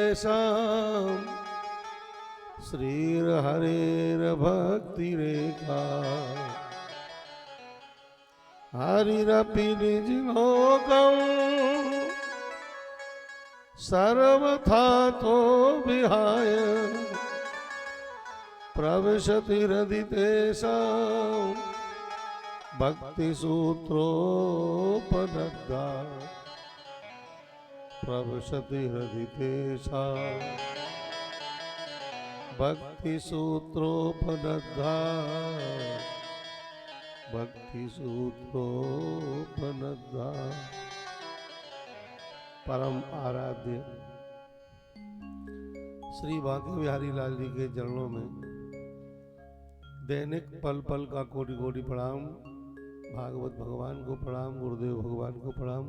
तेषां श्रीर्हरेर्भक्तिरेका हरिरपि निजलोकं सर्वथा तो विहाय प्रविशति हृदि तेषां भक्तिसूत्रोपनद्धा प्रविशति हृदि तेषां भक्तिसूत्रोपनद्धा भक्तिसूत्रोपनद्धा। परम आराध्य श्री बांके बिहारी लाल जी के चरणों में दैनिक पल पल का कोटि कोटि प्रणाम। भागवत भगवान को प्रणाम, गुरुदेव भगवान को प्रणाम।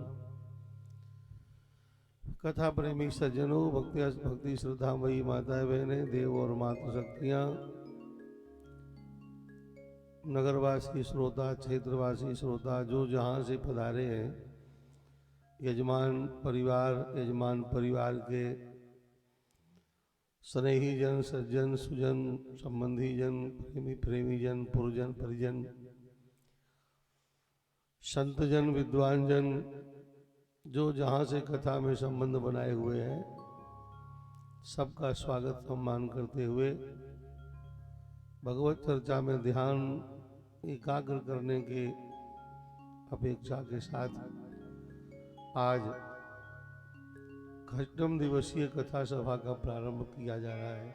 कथा प्रेमी सज्जनों, भक्ति श्रद्धामयी माताएं बहनें, देव और मातृ शक्तियां, नगरवासी श्रोता, क्षेत्रवासी श्रोता, जो जहां से पधारे हैं, यजमान परिवार के स्नेही जन, सज्जन, सुजन, संबंधी जन, प्रेमी जन, पुरजन, परिजन, संत जन, विद्वान जन, जो जहाँ से कथा में संबंध बनाए हुए हैं, सबका स्वागत सम्मान करते हुए भगवत चर्चा में ध्यान एकाग्र करने के अपेक्षा के साथ आज अष्टम दिवसीय कथा सभा का प्रारंभ किया जा रहा है।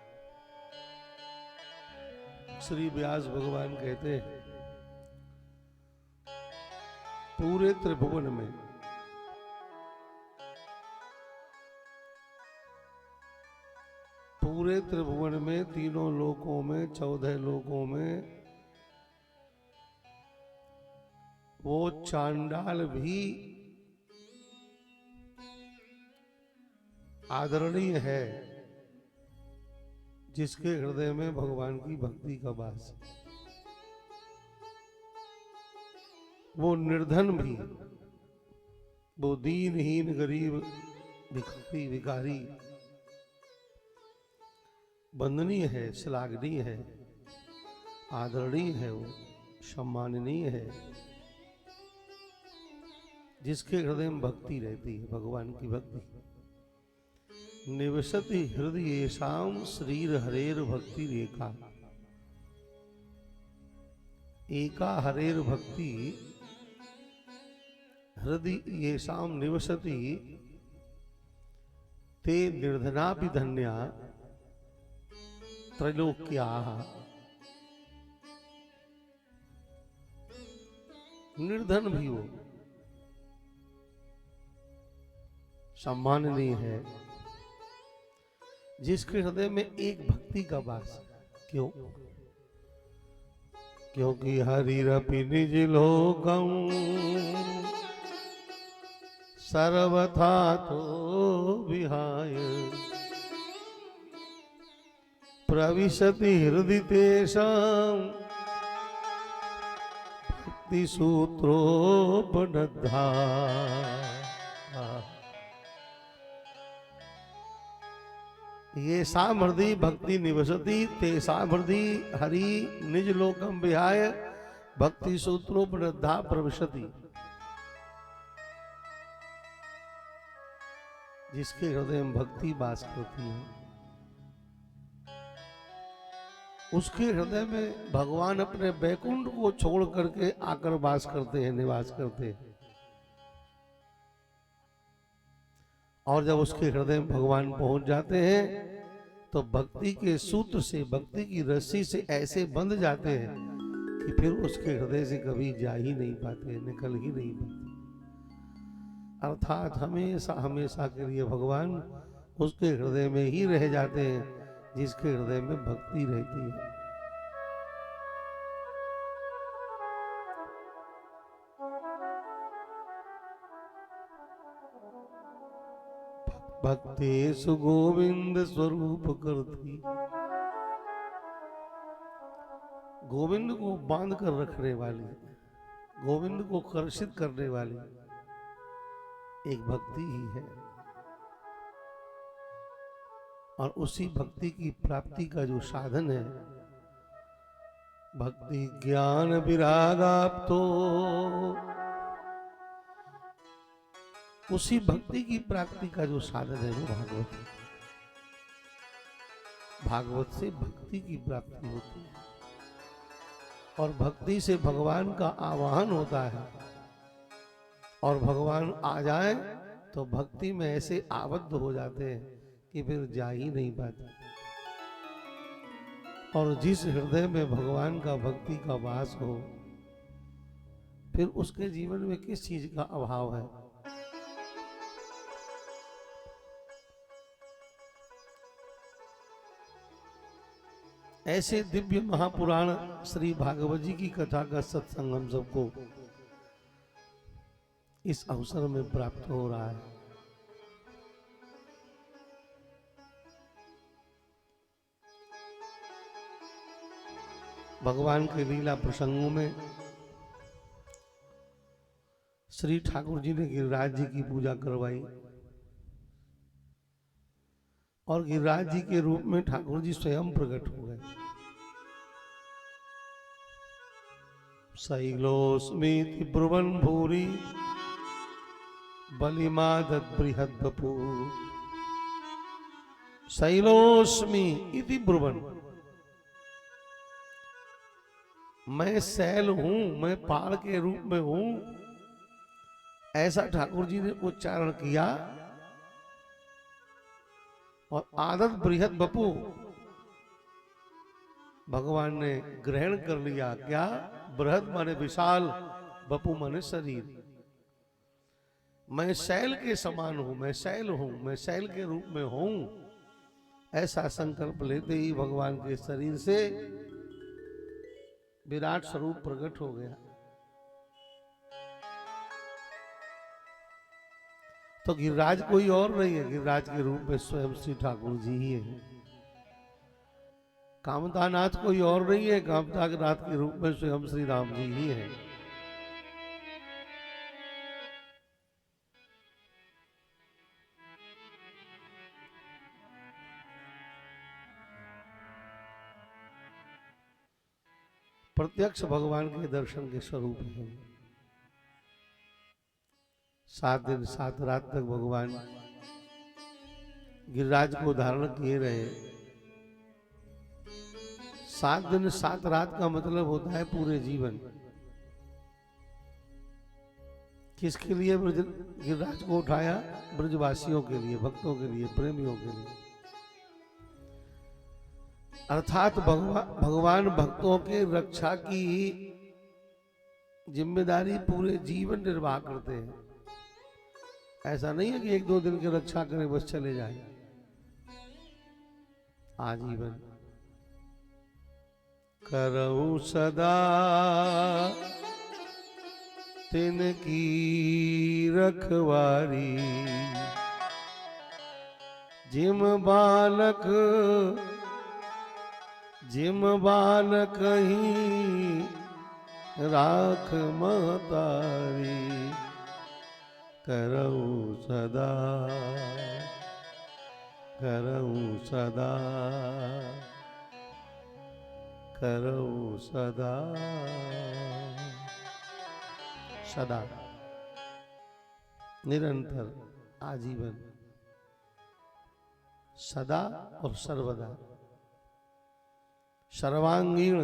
श्री व्यास भगवान कहते हैं, पूरे त्रिभुवन में, तीनों लोकों में, 14 लोकों में वो चांडाल भी आदरणीय है जिसके हृदय में भगवान की भक्ति का वास। वो निर्धन भी, वो दीनहीन, गरीब, भिखारी वंदनीय है, श्लाघनीय है, आदरणीय है, वो सम्माननीय है जिसके हृदय में भक्ति रहती है, भगवान की भक्ति। निवसति हृदयेषां श्रीर्हरेर् भक्ति रेखा। एका हरेर भक्ति हृदयेषां निवसति ते निर्धनापि धन्या त्रैलोक्याः। निर्धन भी वो सम्माननीय है जिसके हृदय में एक भक्ति का वास। क्यों? क्योंकि हरिरपि निज लोकं सर्वथा तो विहाय प्रविशति हृदि तेषां भक्ति सूत्रोपनद्धा। ये सामृद्धि भक्ति निवसति तेषां हृदि हरि निज लोकम विहाय भक्ति सूत्रोपनद्धा प्रविशति। जिसके हृदय में भक्ति वास करती है, उसके हृदय में भगवान अपने बैकुंठ को छोड़ करके आकर वास करते हैं, निवास करते हैं। और जब उसके हृदय में भगवान पहुंच जाते हैं तो भक्ति के सूत्र से, भक्ति की रस्सी से ऐसे बंध जाते हैं कि फिर उसके हृदय से कभी जा ही नहीं पाते, निकल ही नहीं पाते। अर्थात हमेशा हमेशा के लिए भगवान उसके हृदय में ही रह जाते हैं जिसके हृदय में भक्ति रहती है। भक्तेषु गोविंद स्वरूप करती। गोविंद को बांध कर रखने वाली, गोविंद को कर्षित करने वाली एक भक्ति ही है। और उसी भक्ति की प्राप्ति का जो साधन है, भक्ति ज्ञान विराग आप तो, उसी भक्ति की प्राप्ति का जो साधन है वो भागवत है। भागवत से भक्ति की प्राप्ति होती है और भक्ति से भगवान का आवाहन होता है, और भगवान आ जाए तो भक्ति में ऐसे आबद्ध हो जाते हैं कि फिर जा ही नहीं पाते। और जिस हृदय में भगवान का भक्ति का वास हो, फिर उसके जीवन में किस चीज का अभाव है। ऐसे दिव्य महापुराण श्री भागवत जी की कथा का सत्संग हम सबको इस अवसर में प्राप्त हो रहा है। भगवान के लीला प्रसंगों में श्री ठाकुर जी ने गिरिराज जी की पूजा करवाई और गिरिराज जी के रूप में ठाकुर जी स्वयं प्रकट हो गए। शैलोस्मिति ब्रुवन् भूरि बलिमादत् बृहद् बपू। शैलोस्मि इति ब्रुवन्, मैं शैल हूं, मैं पहाड़ के रूप में हूं, ऐसा ठाकुर जी ने उच्चारण किया। और आदत बृहद बपू, भगवान ने ग्रहण कर लिया। क्या? बृहद माने विशाल, बपू माने शरीर। मैं शैल के समान हूं, मैं शैल हूं, मैं शैल के रूप में हूं, ऐसा संकल्प लेते ही भगवान के शरीर से विराट स्वरूप प्रकट हो गया। तो गिरिराज कोई और नहीं है, गिरिराज के रूप में स्वयं श्री ठाकुर जी ही है। कामता नाथ कोई और नहीं है, कामता नाथ के रूप में स्वयं श्री राम जी ही है। प्रत्यक्ष भगवान के दर्शन के स्वरूप है। 7 दिन 7 रात तक भगवान गिरिराज को धारण किए रहे। 7 दिन 7 रात का मतलब होता है पूरे जीवन। किसके लिए गिरिराज को उठाया? ब्रजवासियों के लिए, भक्तों के लिए, प्रेमियों के लिए। अर्थात भगवान भक्तों के रक्षा की जिम्मेदारी पूरे जीवन निर्वाह करते हैं। ऐसा नहीं है कि 1-2 दिन की रक्षा करें बस चले जाए। आजीवन करऊं सदा तिनकी रखवारी, जिम बालक ही राख महतारी। करऊं सदा, करऊं सदा, करऊं सदा। सदा, निरंतर, आजीवन, सदा और सर्वदा, सर्वांगीण,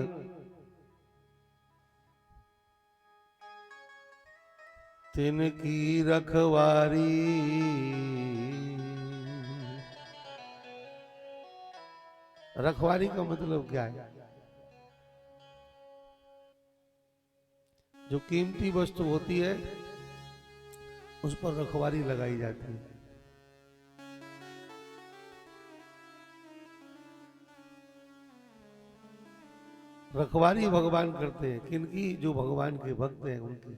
तिनकी रखवारी। रखवारी का मतलब क्या है? जो कीमती वस्तु होती है उस पर रखवारी लगाई जाती है। रखवारी भगवान करते हैं। किनकी? जो भगवान के भक्त हैं उनकी।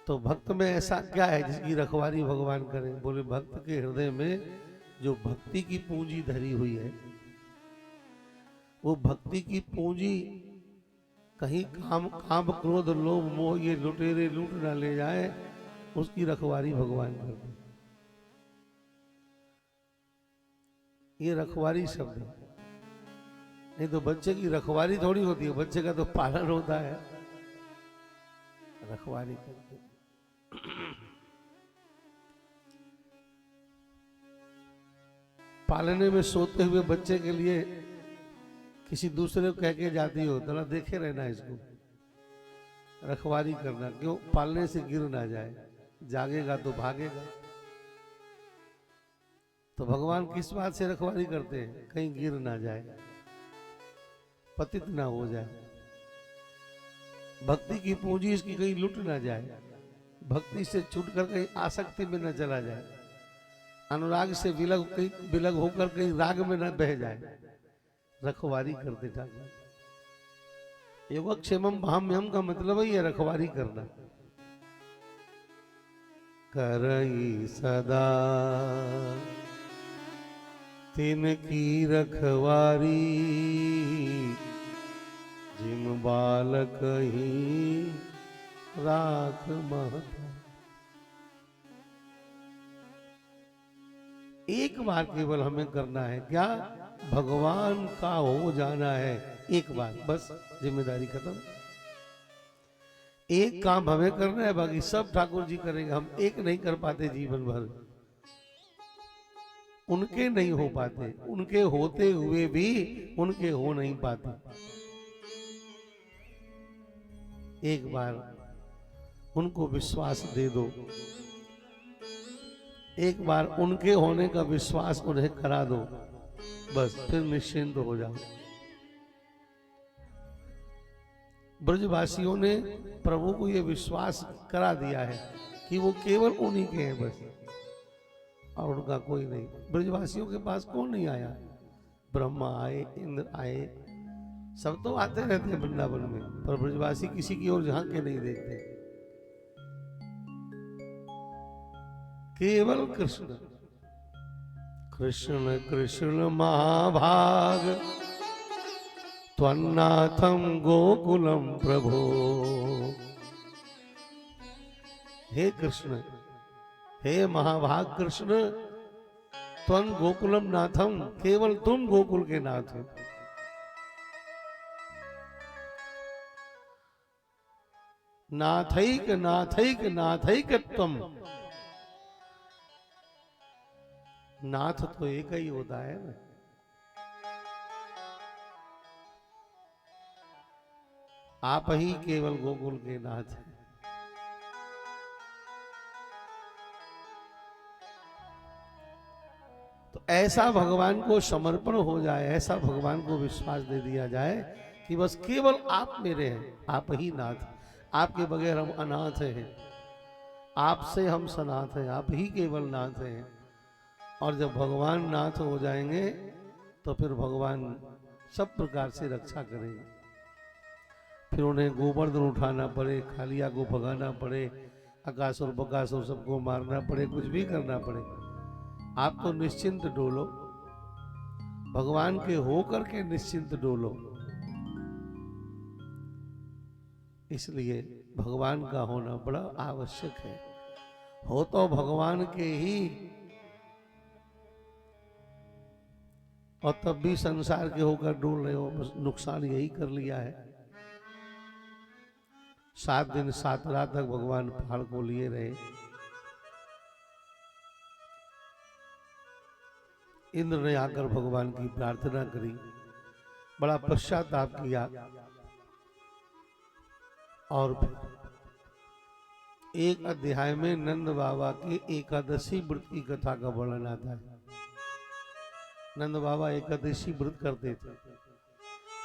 तो भक्त में ऐसा क्या है जिसकी रखवारी भगवान करें? बोले भक्त के हृदय में जो भक्ति की पूंजी धरी हुई है, वो भक्ति की पूंजी कहीं काम क्रोध लोभ मोह ये लुटेरे लूट ना ले जाए, उसकी रखवारी भगवान करते। ये रखवारी शब्द है। नहीं तो बच्चे की रखवारी थोड़ी होती है, बच्चे का तो पालन होता है, रखवारी करते। पालने में सोते हुए बच्चे के लिए किसी दूसरे को कह के जाती हो, जरा देखे रहना इसको, रखवारी करना। क्यों? पालने से गिर ना जाए, जागेगा तो भागेगा। तो भगवान किस बात से रखवारी करते हैं? कहीं गिर ना जाए, पतित ना हो जाए, भक्ति की पूंजी इसकी कहीं लुट ना जाए, भक्ति से छूटकर कहीं आसक्ति में न चला जाए, अनुराग से विलग होकर कहीं राग में न बह जाए, रखवारी करते ठाकुर। योगक्षेमम भाम्यम का मतलब ही है रखवारी करना। करई सदा तिनकी रखवारी, जिम बालक ही राख महता। एक बार केवल हमें करना है, क्या? भगवान का हो जाना है एक बार, बस जिम्मेदारी खत्म। एक काम हमें करना है, बाकी सब ठाकुर जी करेंगे। हम एक नहीं कर पाते जीवन भर, उनके नहीं हो पाते, उनके होते हुए भी उनके हो नहीं पाते। एक बार उनको विश्वास दे दो, एक बार उनके होने का विश्वास उन्हें करा दो, बस फिर निश्चिंत हो जाओ। ब्रजवासियों ने प्रभु को यह विश्वास करा दिया है कि वो केवल उन्हीं के हैं बस, और उनका कोई नहीं। ब्रजवासियों के पास कौन नहीं आया? ब्रह्मा आए, इंद्र आए, सब तो आते रहते हैं वृंदावन में, पर ब्रजवासी किसी की ओर झांक के नहीं देखते। केवल कृष्ण कृष्ण कृष्ण महाभाग, त्वन्नाथम गोकुलम प्रभो। हे कृष्ण, हे महाभाग कृष्ण, त्वं गोकुलम नाथम, केवल तुम गोकुल के नाथ हो। नाथैक नाथैक नाथैकत्वम, नाथ तो एक ही होता है ना। आप ही केवल गोकुल के नाथ हैं। तो ऐसा भगवान को समर्पण हो जाए, ऐसा भगवान को विश्वास दे दिया जाए कि बस केवल आप मेरे हैं, आप ही नाथ, आपके बगैर हम अनाथ हैं, आपसे हम सनाथ हैं, आप ही केवल नाथ हैं। और जब भगवान नाथ हो जाएंगे तो फिर भगवान सब प्रकार से रक्षा करेंगे। फिर उन्हें गोवर्धन उठाना पड़े, खालिया को भगाना पड़े, अकासुर बकासुर सबको मारना पड़े, कुछ भी करना पड़े, आप तो निश्चिंत डोलो, भगवान के होकर के निश्चिंत डोलो। इसलिए भगवान का होना बड़ा आवश्यक है। हो तो भगवान के ही, और तब भी संसार के होकर डोल रहे हो, बस नुकसान यही कर लिया है। 7 दिन 7 रात तक भगवान पहाड़ को लिए रहे। इंद्र ने आकर भगवान की प्रार्थना करी, बड़ा पश्चाताप किया, और फिर एक अध्याय में नंद बाबा की एकादशी व्रत की कथा का वर्णन आता है। नंद बाबा एकादशी व्रत करते थे।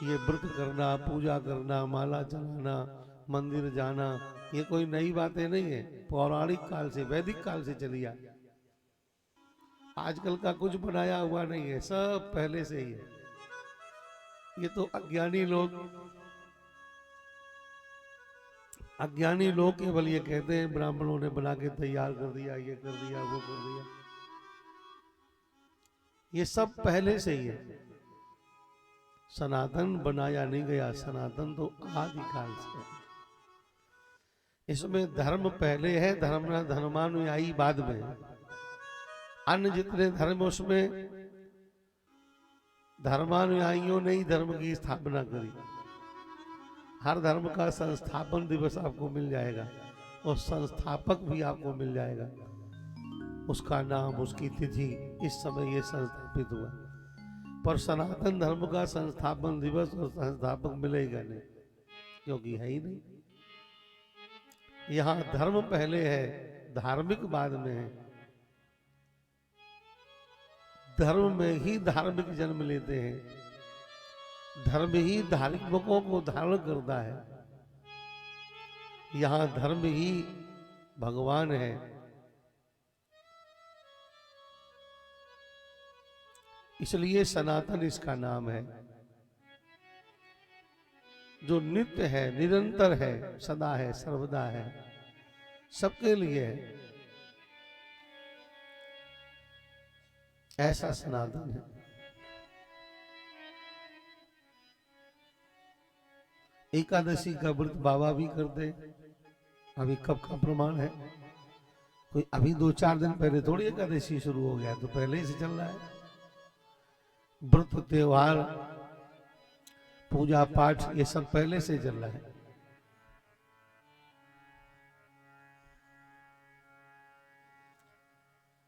ये व्रत करना, पूजा करना, माला चलाना, मंदिर जाना, ये कोई नई बातें नहीं है, पौराणिक काल से, वैदिक काल से चली आ। आजकल का कुछ बनाया हुआ नहीं है, सब पहले से ही है। ये तो अज्ञानी लोग केवल ये कहते हैं ब्राह्मणों ने बना के तैयार कर दिया, ये कर दिया, वो कर दिया। ये सब पहले से ही है। सनातन बनाया नहीं गया, सनातन तो आदिकाल से है। इसमें धर्म पहले है, धर्मानुयायी बाद में। अन्य जितने धर्म उसमें धर्मानुयायियों ने ही धर्म की स्थापना करी। हर धर्म का संस्थापन दिवस आपको मिल जाएगा और संस्थापक भी आपको मिल जाएगा, उसका नाम, उसकी तिथि, इस समय ये संस्थापित हुआ। पर सनातन धर्म का संस्थापन दिवस और संस्थापक मिलेगा नहीं, क्योंकि है ही नहीं। यहाँ धर्म पहले है, धार्मिक बाद में है। धर्म में ही धार्मिक जन्म लेते हैं, धर्म ही धार्मिकों को धारण करता है। यहाँ धर्म ही भगवान है। इसलिए सनातन इसका नाम है, जो नित्य है, निरंतर है, सदा है, सर्वदा है, सबके लिए है, ऐसा सनातन है। एकादशी का व्रत बाबा भी करते। अभी कब का प्रमाण है? कोई अभी 2-4 दिन पहले थोड़ी एकादशी शुरू हो गया, तो पहले ही से चल रहा है। व्रत, त्योहार, पूजा पाठ, ये सब पहले से चल रहा है।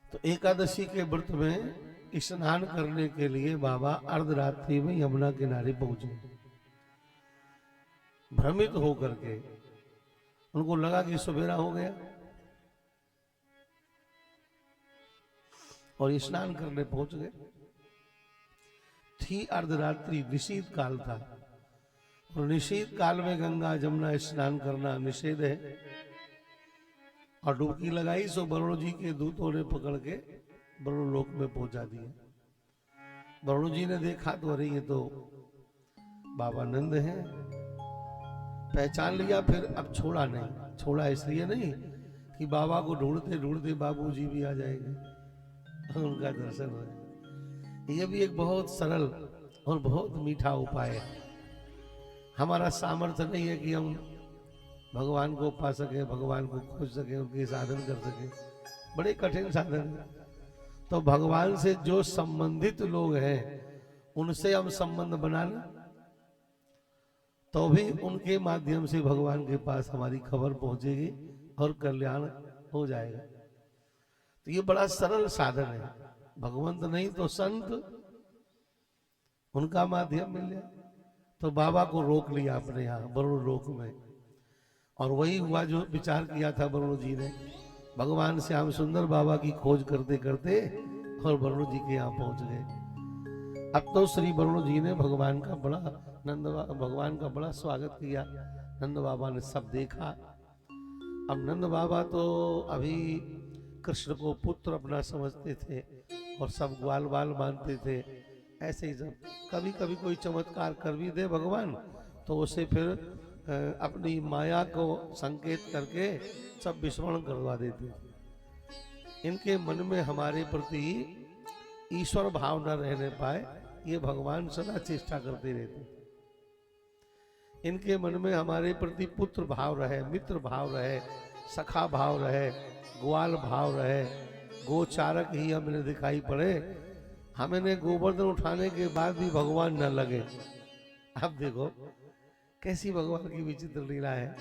तो एकादशी के व्रत में स्नान करने के लिए बाबा अर्धरात्रि में यमुना किनारे पहुंचे। भ्रमित होकर के उनको लगा कि सवेरा हो गया और स्नान करने पहुंच गए। थी अर्धरात्रि, निषेध काल था, और निषेध काल में गंगा जमुना स्नान करना निषेध है। और डुबकी लगाई सो वरुण जी के दूतों ने पकड़ के वरुण लोक में पहुंचा दिया। वरुण जी ने देखा तो अरे ये तो बाबा नंद हैं, पहचान लिया। फिर अब छोड़ा नहीं, छोड़ा इसलिए नहीं कि बाबा को ढूंढते ढूंढते बाबूजी भी आ जाएंगे, उनका दर्शन हो। ये भी एक बहुत सरल और बहुत मीठा उपाय है। हमारा सामर्थ्य नहीं है कि हम भगवान को पा सके, भगवान को खोज सके, उनके साधन कर सके, बड़े कठिन साधन है। तो भगवान से जो संबंधित लोग हैं उनसे हम संबंध बना लें तो भी उनके माध्यम से भगवान के पास हमारी खबर पहुंचेगी और कल्याण हो जाएगा। तो ये बड़ा सरल साधन है। भगवंत नहीं तो संत, उनका माध्यम मिल जाए। तो बाबा को रोक लिया अपने यहाँ वरुण लोक में, और वही हुआ जो विचार किया था वरुण जी ने। भगवान श्याम सुंदर बाबा की खोज करते करते और वरुण जी के यहाँ पहुंच गए। अब तो श्री वरुण जी ने भगवान का बड़ा स्वागत किया। नंद बाबा ने सब देखा। अब नंद बाबा तो अभी कृष्ण को पुत्र अपना समझते थे और सब ग्वाल बाल मानते थे। ऐसे ही जब कभी कभी कोई चमत्कार कर भी दे भगवान, तो उसे फिर अपनी माया को संकेत करके सब विस्मरण करवा देते थे। इनके मन में हमारे प्रति ईश्वर भाव न रहने पाए, ये भगवान सदा चेष्टा करते रहते। इनके मन में हमारे प्रति पुत्र भाव रहे, मित्र भाव रहे, सखा भाव रहे, ग्वाल भाव रहे, गोचारक ही हमें दिखाई पड़े। हमें गोवर्धन उठाने के बाद भी भगवान न लगे। अब देखो कैसी भगवान की विचित्र लीला है।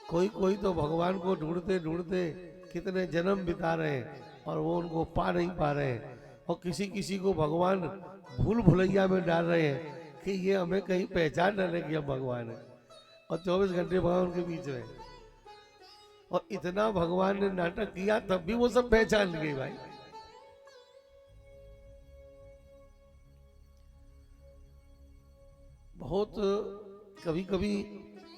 कोई कोई तो भगवान को ढूंढते ढूंढते कितने जन्म बिता रहे हैं और वो उनको पा नहीं पा रहे हैं, और किसी किसी को भगवान भूल भुलैया में डाल रहे हैं कि ये हमें कहीं पहचान न ले कि हम भगवान है, और 24 घंटे भगवान के बीच में। और इतना भगवान ने नाटक किया तब भी वो सब पहचान गए भाई। बहुत कभी कभी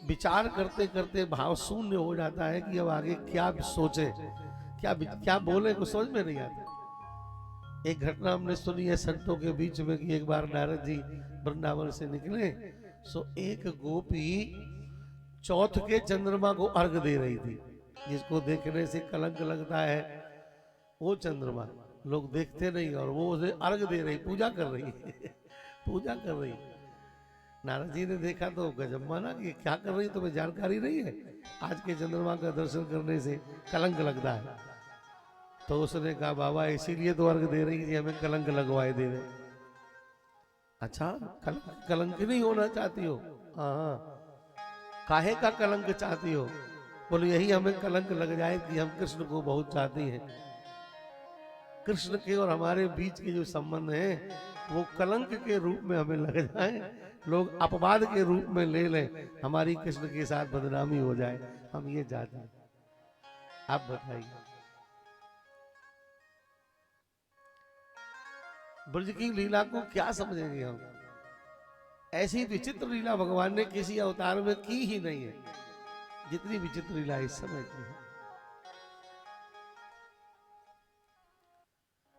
विचार करते करते भाव शून्य हो जाता है कि अब आगे क्या सोचे, क्या बोले, कुछ समझ में नहीं आता। एक घटना हमने सुनी है संतों के बीच में कि एक बार नारद जी वृंदावन से निकले, सो एक गोपी चौथ के चंद्रमा को अर्घ दे रही थी, जिसको देखने से कलंक लगता है वो चंद्रमा लोग देखते नहीं, और वो उसे अर्घ दे रही, पूजा कर रही पूजा कर रही। नारद जी ने देखा तो गजब माना कि क्या कर रही, तुम्हें जानकारी नहीं है, आज के चंद्रमा का दर्शन करने से कलंक लगता है। तो उसने कहा बाबा इसीलिए तो अर्घ दे रही कि हमें कलंक लगवाए दे रहे। अच्छा, कलंक नहीं होना चाहती हो? हाँ, काहे का कलंक चाहती हो? बोले यही हमें कलंक लग जाए कि हम कृष्ण को बहुत चाहती हैं। कृष्ण के और हमारे बीच के जो संबंध है वो कलंक के रूप में हमें लग जाए, लोग अपवाद के रूप में ले लें, हमारी कृष्ण के साथ बदनामी हो जाए, हम ये चाहते हैं। आप बताइए, ब्रज की लीला को क्या समझेंगे हम? ऐसी विचित्र लीला भगवान ने किसी अवतार में की ही नहीं है जितनी विचित्र लीला इस समय की है।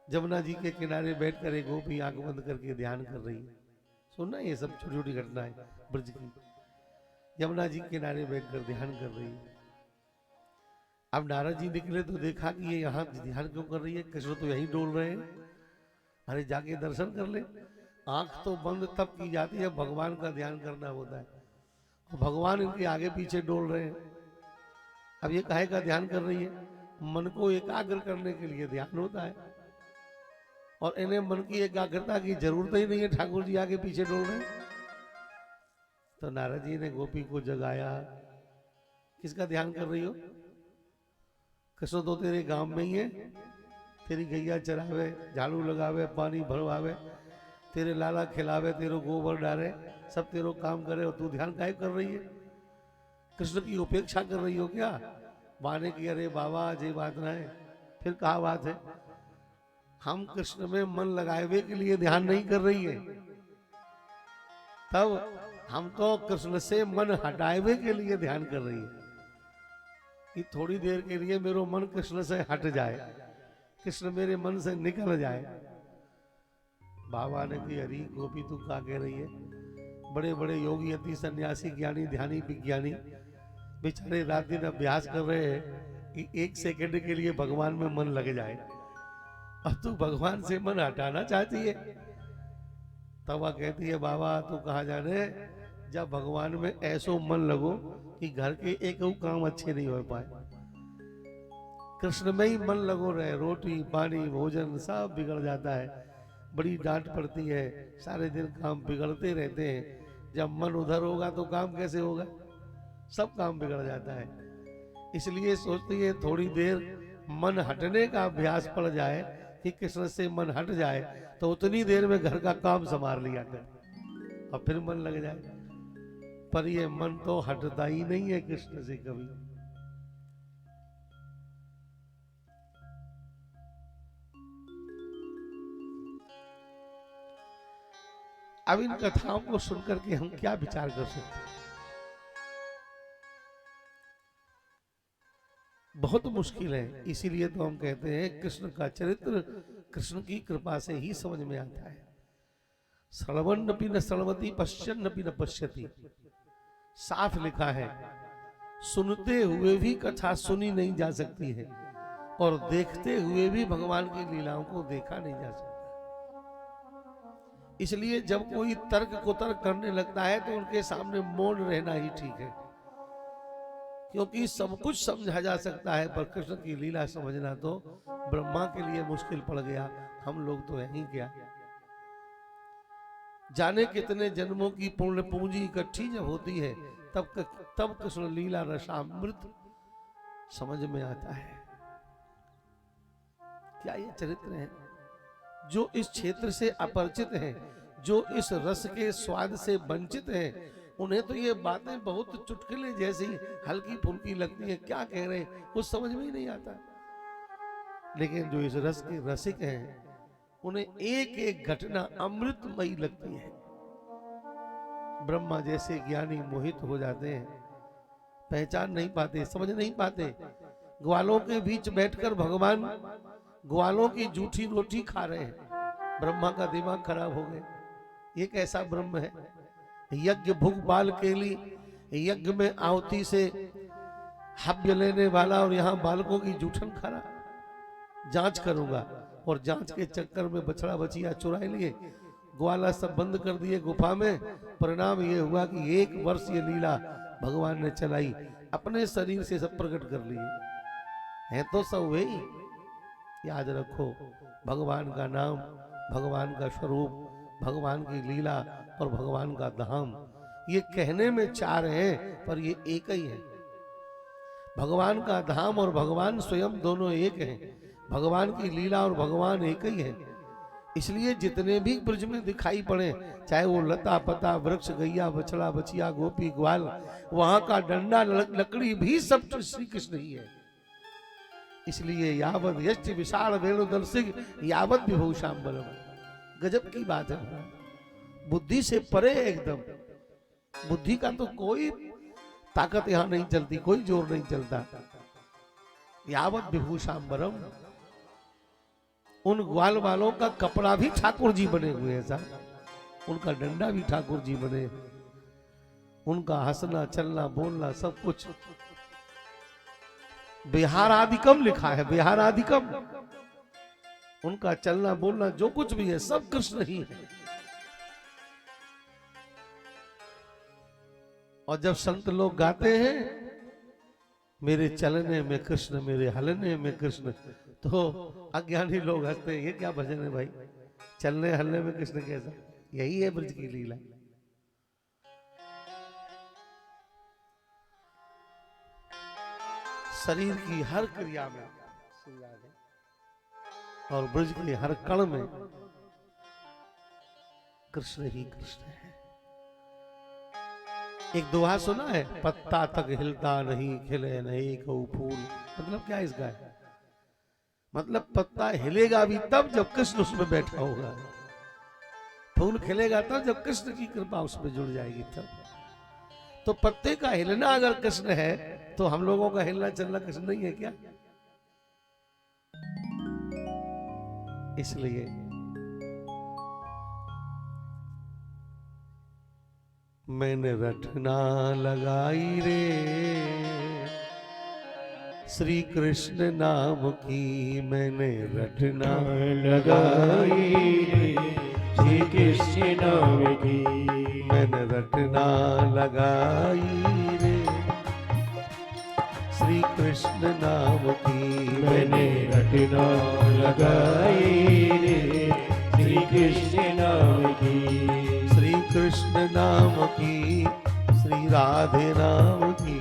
जमुना जी के किनारे बैठकर एक गोपी आंख बंद करके ध्यान कर रही है। सुनना ये सब छोटी छोटी घटनाएं ब्रज की। यमुना जी के किनारे बैठकर ध्यान कर रही है। अब नारद जी निकले तो देखा कि ये यहाँ ध्यान क्यों कर रही है, कृष्ण तो यहीं डोल रहे हैं, अरे जाके दर्शन कर ले। आंख तो बंद तब की जाती है भगवान का ध्यान करना होता है, भगवान इनके आगे पीछे डोल रहे हैं। अब ये काहे का ध्यान कर रही है? मन को एकाग्र करने के लिए ध्यान होता है, और इन्हें मन की एकाग्रता की जरूरत ही नहीं है, ठाकुर जी आगे पीछे डोल रहे हैं। तो नारद जी ने गोपी को जगाया, किसका ध्यान कर रही हो? कृष्ण तो तेरे गांव में ही है, तेरी गैया चरावे, झाड़ू लगावे, पानी भरवावे, तेरे लाला खिलावे, तेरे गोबर डाले, सब तेरो काम करे, और तू ध्यान काहे कर रही है? कृष्ण की उपेक्षा कर रही हो क्या? माने कि अरे बाबा ये बात ना है, फिर कहा बात है? हम कृष्ण में मन लगाए हुए के लिए ध्यान नहीं कर रही है, तब हम तो कृष्ण से मन हटाए हुए के लिए ध्यान कर रही है कि थोड़ी देर के लिए मेरा मन कृष्ण से हट जाए, कृष्ण मेरे मन से निकल जाए। बाबा ने कही अरे गोपी तू क्या कह रही है? बड़े बड़े योगी अति सन्यासी ज्ञानी ध्यानी विज्ञानी बेचारे रात दिन अभ्यास कर रहे हैं कि एक सेकंड के लिए भगवान में मन लग जाए, अब तू भगवान से मन हटाना चाहती है? तब वह कहती है बाबा तू कहा जाने, जब भगवान में ऐसो मन लगो कि घर के एक काम अच्छे नहीं हो पाए, कृष्ण में ही मन लगो रहे, रोटी पानी भोजन सब बिगड़ जाता है, बड़ी डांट पड़ती है, सारे दिन काम बिगड़ते रहते हैं। जब मन उधर होगा तो काम कैसे होगा? सब काम बिगड़ जाता है। इसलिए सोचती है थोड़ी देर मन हटने का अभ्यास पड़ जाए कि कृष्ण से मन हट जाए तो उतनी देर में घर का काम संभाल लिया कर और फिर मन लग जाए। पर ये मन तो हटता ही नहीं है कृष्ण से कभी। अब इन कथाओं को सुनकर के हम क्या विचार कर सकते हैं? बहुत मुश्किल है। इसीलिए तो हम कहते हैं कृष्ण का चरित्र कृष्ण की कृपा से ही समझ में आता है। श्रवन्नपि न श्रवति पश्यन्नपि न पश्यति, साफ लिखा है सुनते हुए भी कथा सुनी नहीं जा सकती है और देखते हुए भी भगवान की लीलाओं को देखा नहीं जा सकता। इसलिए जब कोई तर्क कुतर्क करने लगता है तो उनके सामने मौन रहना ही ठीक है, क्योंकि सब कुछ समझा जा सकता है पर कृष्ण की लीला समझना तो ब्रह्मा के लिए मुश्किल पड़ गया, हम लोग तो यहीं क्या जाने कितने जन्मों की पुण्य पूंजी इकट्ठी जब होती है तब कृष्ण लीला रसामृत समझ में आता है। क्या ये चरित्र है? जो इस क्षेत्र से अपरिचित हैं, जो इस रस के स्वाद से वंचित हैं, उन्हें तो ये बातें बहुत चुटकुले जैसी हल्की फुल्की लगती है, क्या कह रहे हैं कुछ समझ में ही नहीं आता। लेकिन जो इस रस के रसिक हैं उन्हें एक एक घटना अमृतमयी लगती है। ब्रह्मा जैसे ज्ञानी मोहित हो जाते हैं, पहचान नहीं पाते, समझ नहीं पाते। ग्वालों के बीच बैठकर भगवान ग्वालों की जूठी रोटी खा रहे हैं, ब्रह्मा का दिमाग खराब हो गया। ये कैसा ब्रह्म है? यज्ञ भुग बाल केली, यज्ञ में आहुति से हव्य लेने वाला और यहाँ बालकों की जूठन खा रहा। जांच करूंगा, और जांच के चक्कर में बछड़ा बछिया चुरा लिए, ग्वाला सब बंद कर दिए गुफा में। परिणाम ये हुआ कि 1 वर्ष ये लीला भगवान ने चलाई, अपने शरीर से सब प्रकट कर लिए हैं, तो सब वही। याद रखो भगवान का नाम, भगवान का स्वरूप, भगवान की लीला और भगवान का धाम, ये कहने में चार हैं पर ये एक ही है। भगवान का धाम और भगवान स्वयं दोनों एक हैं। भगवान की लीला और भगवान एक ही है। इसलिए जितने भी ब्रज में दिखाई पड़े, चाहे वो लता पता वृक्ष गैया बछड़ा बछिया गोपी ग्वाल, वहां का डंडा लकड़ी भी सब श्री कृष्ण ही है। इसलिए यावत यश्च विशाल वेणुदल सिंह यावत विभूषाम्बरम, गजब की बात है। बुद्धि से परे एकदम, बुद्धि का तो कोई ताकत यहां नहीं चलती, कोई जोर नहीं चलता। यावत विभूषाम्बरम, उन ग्वाल वालों का कपड़ा भी ठाकुर जी बने हुए हैं साहब, उनका डंडा भी ठाकुर जी बने, उनका हंसना चलना बोलना सब कुछ। बिहारादिकम लिखा है, बिहारादिकम, उनका चलना बोलना जो कुछ भी है सब कृष्ण ही है। और जब संत लोग गाते हैं मेरे चलने में कृष्ण मेरे हलने में कृष्ण, तो अज्ञानी लोग हंसते हैं, ये क्या भजन है भाई, चलने हलने में कृष्ण कैसा? यही है ब्रज की लीला। शरीर की हर क्रिया में और ब्रज के हर कण में कृष्ण ही कृष्ण है। एक दोहा सुना है, पत्ता तक हिलता नहीं खिले नहीं कहूं फूल। मतलब क्या इसका है? मतलब पत्ता हिलेगा भी तब जब कृष्ण उसमें बैठा होगा, फूल खिलेगा तब जब कृष्ण की कृपा उसमें जुड़ जाएगी तब। तो पत्ते का हिलना अगर कृष्ण है तो हम लोगों का हिलना चलना कृष्ण नहीं है क्या? इसलिए मैंने रटना लगाई रे श्री कृष्ण नाम की, मैंने रटना लगाई रे श्री कृष्ण नाम की, मैंने रटना लगाई रे श्री कृष्ण नाम की, मैंने रटना लगाई रे श्री कृष्ण नाम की, श्री कृष्ण नाम की, श्री राधे नाम की,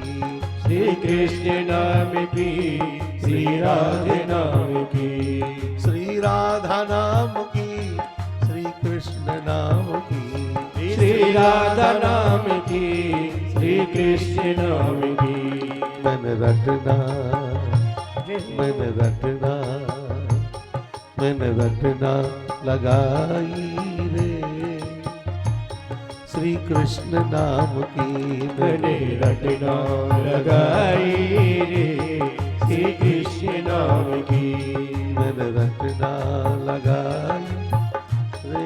श्री कृष्ण नाम की, श्री राधे नाम की, श्री राधा नाम की, श्री कृष्ण नाम की, श्री राधा नाम की, श्री कृष्ण नाम की, मैंने रटना मैंने रटना मैंने रटना लगाई रे श्री कृष्ण नाम की, मैंने रटना लगाई रे श्री कृष्ण नाम की, मैंने रटना लगाई रे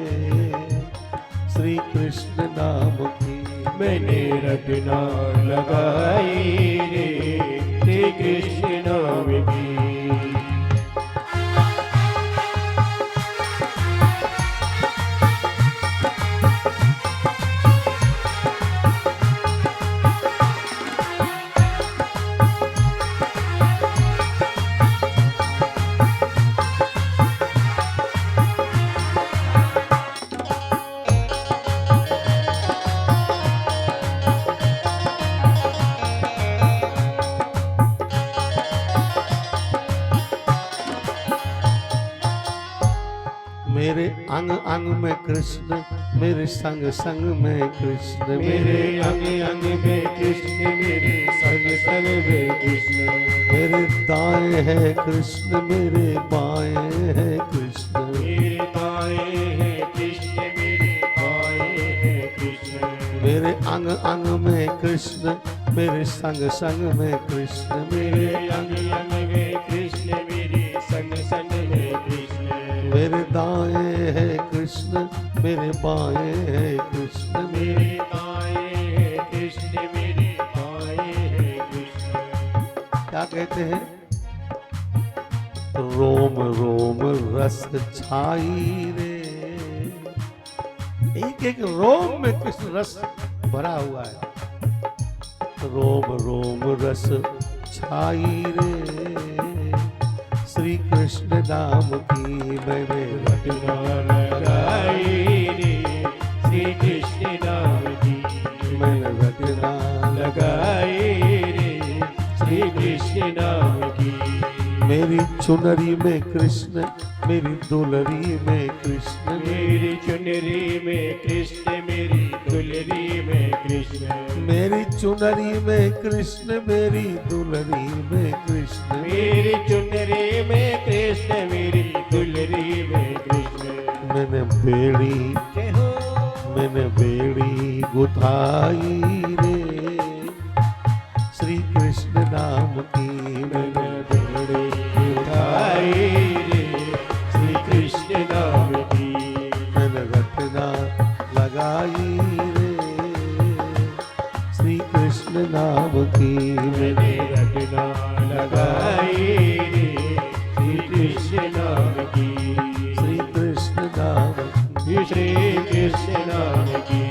श्री कृष्ण नाम की, मैंने रटना लगाई रे श्री कृष्ण नाम की। मेरे अंग अंग में कृष्ण, मेरे संग संग में कृष्ण, मेरे अंग अंग में कृष्ण, मेरे संग संग में कृष्ण, मेरे दाएं है कृष्ण, मेरे बाएं है कृष्ण, मेरे दाएं है कृष्ण, मेरे बाएं है कृष्ण, मेरे अंग अंग में कृष्ण, मेरे संग संग में कृष्ण, मेरे अंग अंग में कृष्ण, मेरे संग संग में कृष्ण, मेरे दाएं है कृष्ण, मेरे बाएं है कृष्ण, मेरे दाएं है कृष्ण, मेरे बाएं है कृष्ण। क्या कहते हैं? रोम रोम रस छाई रे, एक एक रोम में कृष्ण रस भरा हुआ है। रोम रोम रस छाई रे श्री कृष्ण नाम की, मैंने रटना लगाई रे मेरी चुनरी में कृष्ण, मेरी दुलरी में कृष्ण, मेरी चुनरी में कृष्ण, मेरी दुलरी में कृष्ण, मेरी चुनरी में कृष्ण, मेरी दुलरी में कृष्ण, मेरी चुनरी में कृष्ण, मेरी दुलरी में कृष्ण। मैंने बेड़ी, जय हो मैंने बेड़ी गुथाई रे श्री कृष्ण नाम की, मैंने बेड़ी उठाई रे श्री कृष्ण नाम की, मैंने रटना लगाई रे श्री कृष्ण नाम की, मैंने रटना लगाई रे श्री कृष्ण नाम की, श्री कृष्ण नाम की, श्री कृष्ण नाम की,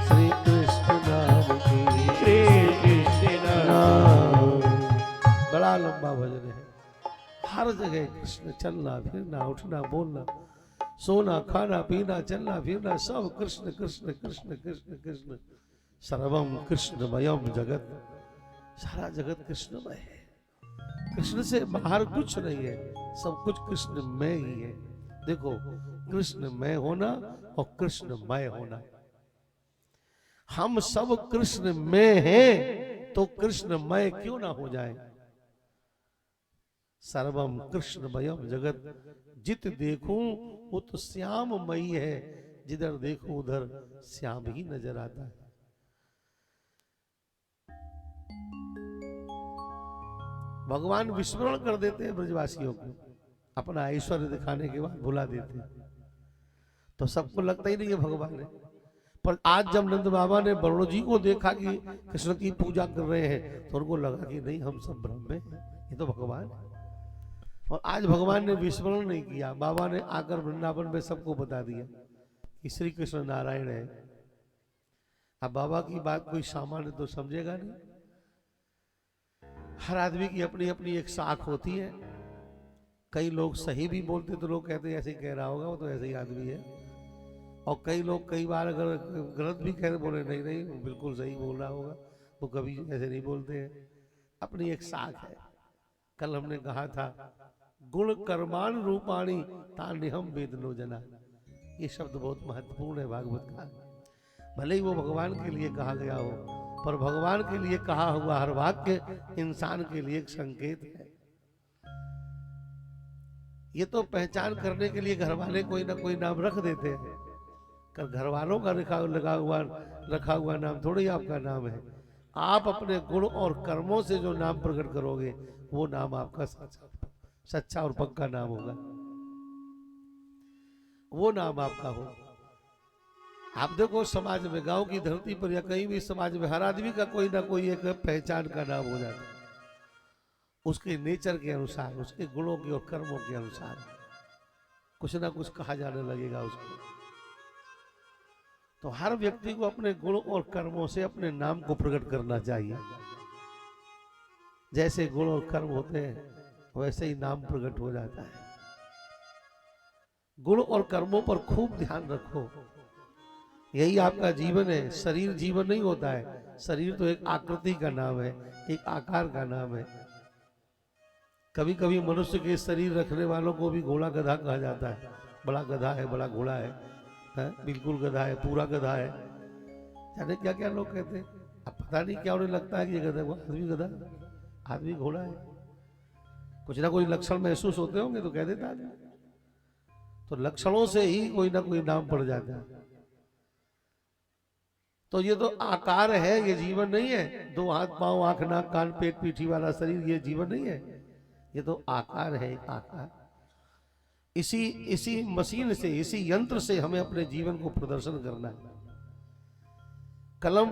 श्री कृष्ण नाम की, श्री कृष्ण नाम। नाम। बड़ा लंबा भजन है। हर जगह कृष्ण, चलना फिरना उठना बोलना सोना खाना पीना चलना फिरना सब कृष्ण कृष्ण कृष्ण कृष्ण कृष्ण। सर्वम कृष्णमयम जगत, सारा जगत कृष्णमय है। कृष्ण से बाहर कुछ नहीं है, सब कुछ कृष्णमय ही है। देखो, कृष्णमय होना और कृष्णमय होना, हम सब कृष्ण में हैं तो कृष्णमय क्यों ना हो जाए। सर्वम कृष्णमयम जगत, जित देखूं वो तो श्याममयी है, जिधर देखूं उधर श्याम ही नजर आता है। भगवान विस्मरण कर देते हैं ब्रजवासियों को, अपना ऐश्वर्य दिखाने के बाद भुला देते हैं, तो सबको लगता ही नहीं है भगवान है। पर आज जब नंद बाबा ने वरुण जी को देखा कि कृष्ण की पूजा कर रहे हैं, तो उनको लगा कि नहीं, हम सब ब्रह्म हैं, ये तो भगवान है। और आज भगवान ने विस्मरण नहीं किया, बाबा ने आकर वृंदावन में सबको बता दिया कि श्री कृष्ण नारायण है। अब बाबा की बात कोई सामान्य तो समझेगा नहीं, हर आदमी की अपनी अपनी एक साख होती है। कई लोग सही भी बोलते तो लोग कहते हैं ऐसे ही कह रहा होगा, वो तो ऐसे ही आदमी है। और कई लोग कई बार अगर गलत भी कह बोले, नहीं नहीं बिल्कुल सही बोल रहा होगा, वो कभी ऐसे नहीं बोलते हैं। अपनी एक साख है। कल हमने कहा था, गुण कर्मान रूपाणी तान्यहम वेदनो जना, ये शब्द बहुत महत्वपूर्ण है भागवत का। भले ही वो भगवान के लिए कहा गया हो, पर भगवान के लिए कहा हुआ हर वाक्य इंसान के लिए एक संकेत है। ये तो पहचान करने के लिए घर वाले कोई ना कोई नाम रख देते हैं, कर घर वालों का रखा हुआ नाम थोड़ी आपका नाम है। आप अपने गुण और कर्मों से जो नाम प्रकट करोगे, वो नाम आपका सच्चा और पक्का नाम होगा, वो नाम आपका हो। आप देखो समाज में, गांव की धरती पर या कहीं भी समाज में, हर आदमी का कोई ना कोई एक पहचान का नाम हो जाता है, उसके नेचर के अनुसार, उसके गुणों के और कर्मों के अनुसार कुछ ना कुछ कहा जाने लगेगा उसको। तो हर व्यक्ति को अपने गुण और कर्मों से अपने नाम को प्रकट करना चाहिए। जैसे गुण और कर्म होते हैं वैसे ही नाम प्रकट हो जाता है। गुण और कर्मों पर खूब ध्यान रखो, यही आपका जीवन है। शरीर जीवन नहीं होता है, शरीर तो एक आकृति का नाम है, एक आकार का नाम है। कभी कभी मनुष्य के शरीर रखने वालों को भी घोड़ा गधा कहा जाता है। बड़ा गधा है, बड़ा घोड़ा है, बिल्कुल गधा है, पूरा गधा है, जाने क्या क्या लोग कहते हैं। अब पता नहीं क्या उन्हें लगता है कि ये गधा, आदमी गधा, आदमी घोड़ा है। कुछ ना कोई लक्षण महसूस होते होंगे तो कह देता आदमी। तो लक्षणों से ही कोई ना कोई नाम पड़ जाता है। तो ये तो आकार है, ये जीवन नहीं है। 2 हाथ पांव आंख नाक कान पेट पीठी वाला शरीर, ये जीवन नहीं है, ये तो आकार है, आकार। इसी मशीन से, इसी यंत्र से हमें अपने जीवन को प्रदर्शन करना है। कलम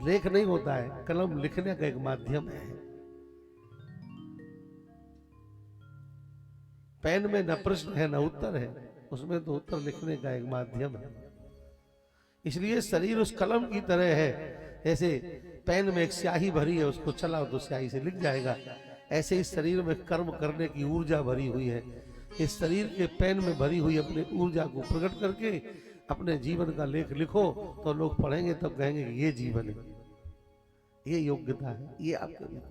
लेख नहीं होता है, कलम लिखने का एक माध्यम है। पेन में न प्रश्न है न उत्तर है, उसमें तो उत्तर लिखने का एक माध्यम है। इसलिए शरीर उस कलम की तरह है, जैसे पेन में एक स्याही भरी है, उसको चलाओ तो स्याही से लिख जाएगा। ऐसे इस शरीर में कर्म करने की ऊर्जा भरी हुई है। इस शरीर के पेन में भरी हुई अपनी ऊर्जा को प्रकट करके अपने जीवन का लेख लिखो, तो लोग पढ़ेंगे तब कहेंगे कि ये जीवन है, ये योग्यता है, ये आपके लिए।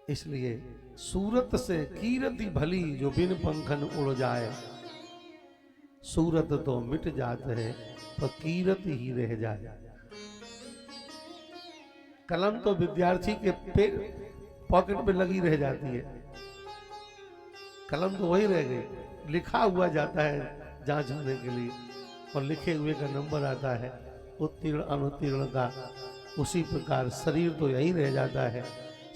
इसलिए सूरत से कीरति भली जो बिन पंखन उड़ जाए, सूरत तो मिट जात है पर कीरत ही रह जाए। कलम तो विद्यार्थी के पॉकेट में लगी रह जाती है, कलम तो वही रह गई, लिखा हुआ जाता है जहां जाने के लिए, और लिखे हुए का नंबर आता है उत्तीर्ण अनुत्तीर्ण का। उसी प्रकार शरीर तो यही रह जाता है,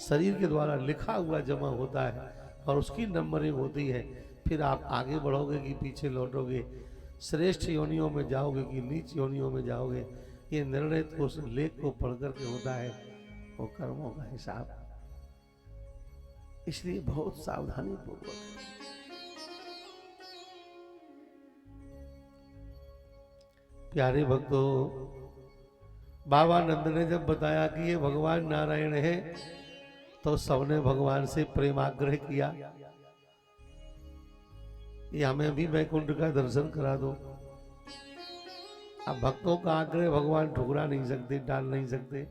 शरीर के द्वारा लिखा हुआ जमा होता है और उसकी नंबरिंग होती है। फिर आप आगे बढ़ोगे कि पीछे लौटोगे, श्रेष्ठ योनियों में जाओगे कि नीच योनियों में जाओगे, ये निर्णय तो उस लेख को पढ़ करके होता है, वो कर्मों का हिसाब। इसलिए बहुत सावधानी पूर्वक। प्यारे भक्तों, बाबा नंद ने जब बताया कि ये भगवान नारायण है तो सबने भगवान से प्रेमाग्रह किया, ये हमें भी वैकुंठ का दर्शन करा दो। अब भक्तों का आग्रह भगवान ठुकरा नहीं सकते, डाल नहीं सकते,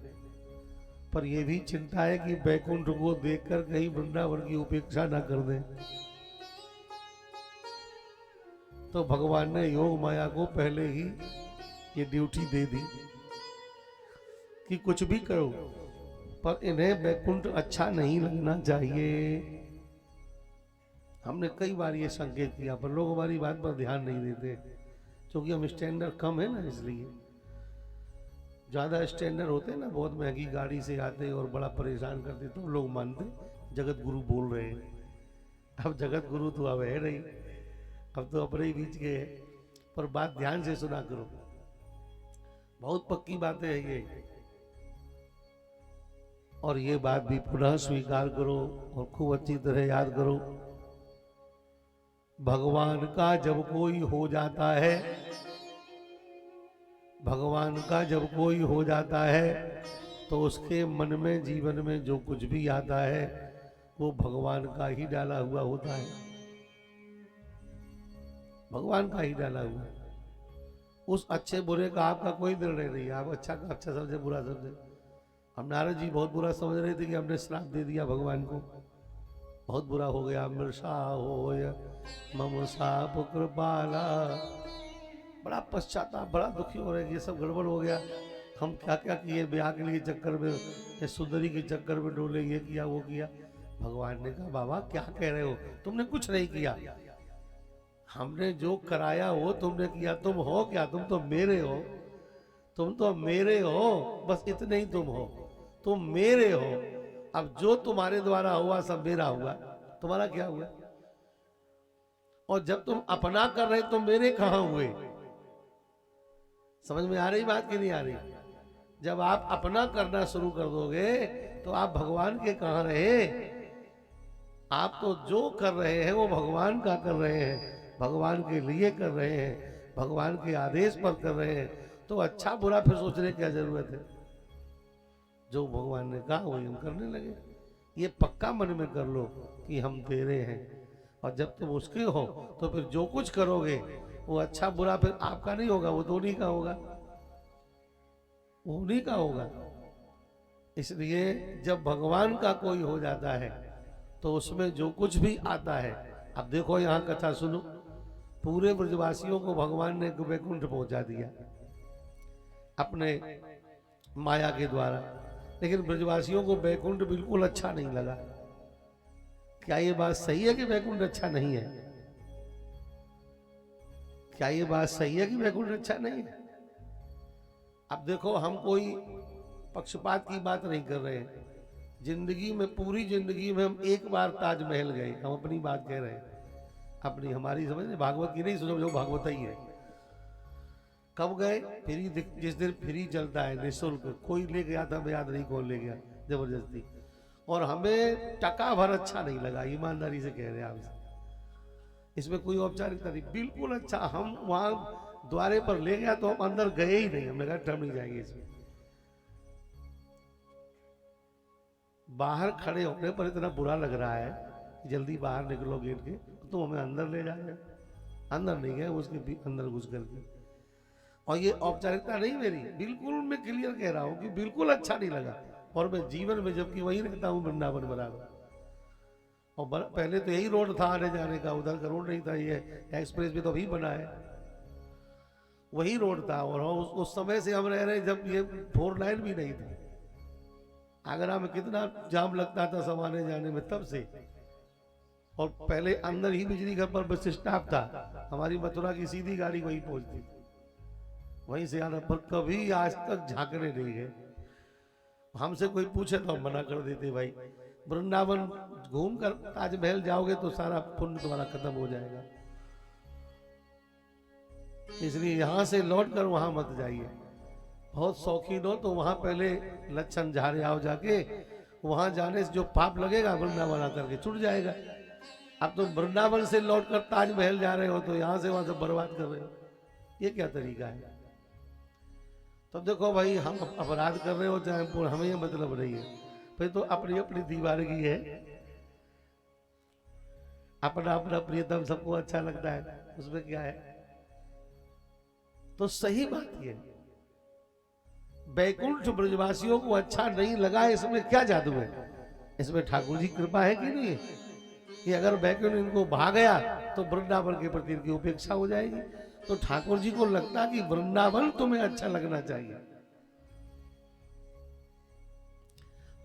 पर यह भी चिंता है कि वैकुंठ को देखकर कहीं वृंदावन की उपेक्षा ना कर दें। तो भगवान ने योग माया को पहले ही ये ड्यूटी दे दी कि कुछ भी करो पर इन्हें वैकुंठ अच्छा नहीं लगना चाहिए। हमने कई बार ये संकेत किया पर लोग हमारी बात पर ध्यान नहीं देते, क्योंकि हम स्टैंडर्ड कम है ना, इसलिए। ज्यादा स्टैंडर्ड होते ना, बहुत महंगी गाड़ी से आते और बड़ा परेशान करते तो लोग मानते जगत गुरु बोल रहे हैं। अब जगत गुरु तो अब है नहीं, अब तो अपने ही बीच के है, पर बात ध्यान से सुना करो, बहुत पक्की बातें हैं ये। और ये बात भी पुनः स्वीकार करो और खूब अच्छी तरह याद करो। भगवान का जब कोई हो जाता है, भगवान का जब कोई हो जाता है तो उसके मन में, जीवन में जो कुछ भी आता है वो भगवान का ही डाला हुआ होता है, भगवान का ही डाला हुआ। उस अच्छे बुरे का आपका कोई निर्णय नहीं है, आप अच्छा का अच्छा समझे, बुरा समझे। हम नारद जी बहुत बुरा समझ रहे थे कि हमने श्राप दे दिया भगवान को, बहुत बुरा हो गया। मृषा हो मम साप कृपाला, बड़ा पश्चाताप, बड़ा दुखी हो रहे हैं, ये सब गड़बड़ हो गया। हम क्या क्या किए ब्याह के लिए चक्कर में, ये सुंदरी के चक्कर में डोले, ये किया वो किया। भगवान ने कहा बाबा क्या कह रहे हो, तुमने कुछ नहीं किया, हमने जो कराया वो तुमने किया। तुम हो क्या, तुम तो मेरे हो, तुम तो मेरे हो, बस इतने ही तुम हो, तुम मेरे हो। अब जो तुम्हारे द्वारा हुआ सब मेरा हुआ, तुम्हारा क्या हुआ? और जब तुम अपना कर रहे तो मेरे कहां हुए? समझ में आ रही बात कि नहीं आ रही? जब आप अपना करना शुरू कर दोगे तो आप भगवान के कहां रहे? आप तो जो कर रहे हैं वो भगवान का कर रहे हैं, भगवान के लिए कर रहे हैं, भगवान के आदेश पर कर रहे हैं, तो अच्छा बुरा फिर सोचने की क्या जरूरत है? जो भगवान ने कहा वही हम करने लगे। ये पक्का मन में कर लो कि हम तेरे हैं, और जब तुम उसके हो तो फिर जो कुछ करोगे वो अच्छा बुरा फिर आपका नहीं होगा, वो तो उन्हीं का होगा, वो उन्हीं का होगा। इसलिए जब भगवान का कोई हो जाता है तो उसमें जो कुछ भी आता है, अब देखो यहाँ कथा सुनो, पूरे ब्रजवासियों को भगवान ने वैकुंठ पहुंचा दिया अपने माया के द्वारा, लेकिन ब्रजवासियों को वैकुंठ बिल्कुल अच्छा नहीं लगा। क्या ये बात सही है कि वैकुंठ अच्छा नहीं है? क्या ये बात सही है कि वैकुंठ अच्छा नहीं है? अब देखो, हम कोई पक्षपात की बात नहीं कर रहे हैं। जिंदगी में, पूरी जिंदगी में हम एक बार ताजमहल गए, हम अपनी बात कह रहे हैं, अपनी हमारी समझ, भागवत की नहीं, सुनो जो भागवत ही है। कब गए? फ्री, जिस दिन फ्री चलता है निःशुल्क, कोई ले गया था, मैं याद नहीं कौन ले गया, जबरदस्ती, और हमें टका भर अच्छा नहीं लगा, ईमानदारी से कह रहे हैं आपसे, इसमें कोई औपचारिकता नहीं, बिल्कुल अच्छा। हम वहां द्वारे पर ले गया तो हम अंदर गए ही नहीं, हमने कहा हम नहीं जाएंगे इसमें। बाहर खड़े होने पर इतना बुरा लग रहा है कि जल्दी बाहर निकलो गेट के, तो हमें अंदर ले जाए, अंदर नहीं गए, उसके अंदर घुस करके। और ये औपचारिकता नहीं मेरी, बिल्कुल मैं क्लियर कह रहा हूं कि बिल्कुल अच्छा नहीं लगा। और मैं जीवन में, जबकि वहीं रहता हूं वृंदावन बराबर, और पहले तो यही रोड था आने जाने का, उधर का रोड नहीं था, ये एक्सप्रेस भी तो अभी बना है, वही रोड था। और उस समय से हम रह रहे जब ये 4 लाइन भी नहीं थी। आगरा में कितना जाम लगता था सब आने जाने में तब से। और पहले अंदर ही बिजली घर पर बस स्टॉप था, हमारी मथुरा की सीधी गाड़ी वहीं पहुंचती थी, वहीं से आना। पर कभी आज तक झांकने नहीं गए। हमसे कोई पूछे तो हम मना कर देते, भाई वृंदावन घूम कर ताजमहल जाओगे तो सारा पुण्य तुम्हारा खत्म हो जाएगा, इसलिए यहां से लौट कर वहां मत जाइए। बहुत शौकीन हो तो वहां पहले लक्षण झाड़े आओ जाके, वहां जाने से जो पाप लगेगा वृंदावन आकर के छूट जाएगा। अब तो वृंदावन से लौट कर ताजमहल जा रहे हो तो यहां से वहां से बर्बाद कर रहे हो, ये क्या तरीका है? तो देखो भाई, हम अपराध कर रहे हो चाहे हमें ये मतलब नहीं है, फिर तो अपनी अपनी दीवानगी है, अपना अपना प्रियतम सबको अच्छा लगता है, उसमें क्या है? तो सही बात ये, बैकुंठ ब्रजवासियों को अच्छा नहीं लगा, इसमें क्या जादू है? इसमें ठाकुर जी कृपा है कि नहीं है? कि अगर बैकुंठ इनको भा गया तो वृंदावन के प्रति इनकी उपेक्षा हो जाएगी। तो ठाकुर जी को लगता कि वृंदावन तुम्हें अच्छा लगना चाहिए।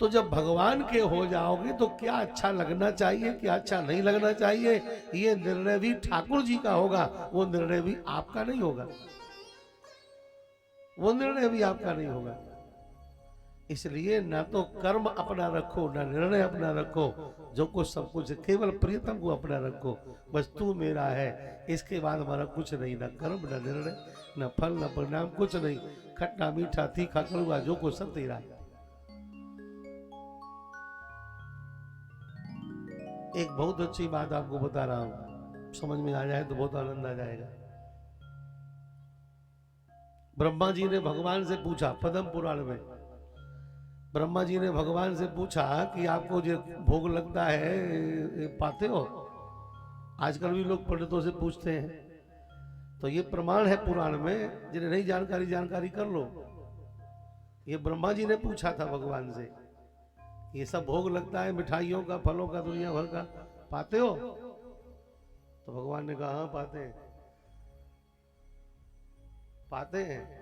तो जब भगवान के हो जाओगे तो क्या अच्छा लगना चाहिए, क्या अच्छा नहीं लगना चाहिए, ये निर्णय भी ठाकुर जी का होगा, वो निर्णय भी आपका नहीं होगा, वो निर्णय भी आपका नहीं होगा। इसलिए ना तो कर्म अपना रखो, ना निर्णय अपना रखो, जो कुछ सब कुछ केवल प्रियतम को अपना रखो, बस तू मेरा है, इसके बाद हमारा कुछ नहीं, ना कर्म ना निर्णय ना फल ना परिणाम, कुछ नहीं, खट्टा मीठा तीखा कड़वा जो कुछ सब तेरा है। एक बहुत अच्छी बात आपको बता रहा हूं, समझ में आ जाए तो बहुत आनंद आ जाएगा। ब्रह्मा जी ने भगवान से पूछा, पद्म पुराण में ब्रह्मा जी ने भगवान से पूछा कि आपको जो भोग लगता है पाते हो? आजकल भी लोग पंडितों से पूछते हैं, तो ये प्रमाण है पुराण में, जिन्हें नहीं जानकारी कर लो। ये ब्रह्मा जी ने पूछा था भगवान से, ये सब भोग लगता है मिठाइयों का, फलों का, दुनिया भर का, पाते हो? तो भगवान ने कहा हाँ पाते हैं, पाते हैं।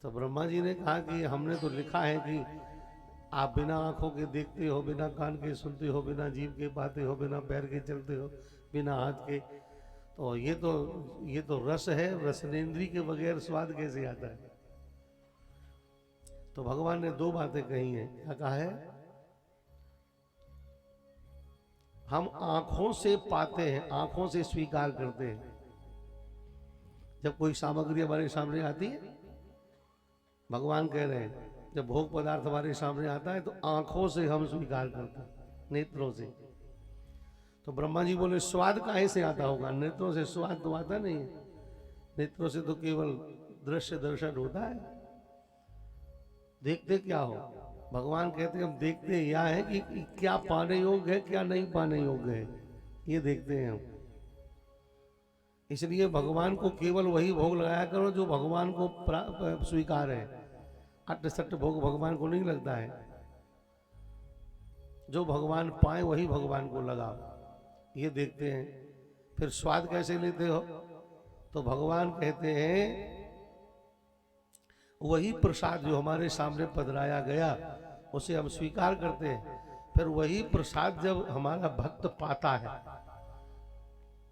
तो ब्रह्मा जी ने कहा कि हमने तो लिखा है कि आप बिना आंखों के देखते हो, बिना कान के सुनते हो, बिना जीभ के पाते हो, बिना पैर के चलते हो, बिना हाथ के, तो ये तो रस है, रसनेन्द्री के बगैर स्वाद कैसे आता है? तो भगवान ने 2 बातें कही हैं। क्या कहा है? हम आंखों से पाते हैं, आंखों से स्वीकार करते हैं। जब कोई सामग्री हमारे सामने आती है, भगवान कह रहे हैं जब भोग पदार्थ हमारे सामने आता है तो आंखों से हम स्वीकार करते हैं, नेत्रों से। तो ब्रह्मा जी बोले स्वाद काहे से आता होगा? नेत्रों से स्वाद तो आता नहीं है, नेत्रों से तो केवल दृश्य दर्शन होता है। देखते क्या हो? भगवान कहते हैं हम देखते यह है कि क्या पाने योग्य है, क्या नहीं पाने योग्य है, ये देखते हैं हम। इसलिए भगवान को केवल वही भोग लगाया करो जो भगवान को स्वीकार है। अट सट भोग भगवान को नहीं लगता है, जो भगवान पाए वही भगवान को लगाओ, ये देखते हैं। फिर स्वाद कैसे लेते हो? तो भगवान कहते हैं वही प्रसाद जो हमारे सामने पधराया गया उसे हम स्वीकार करते हैं। फिर वही प्रसाद जब हमारा भक्त पाता है,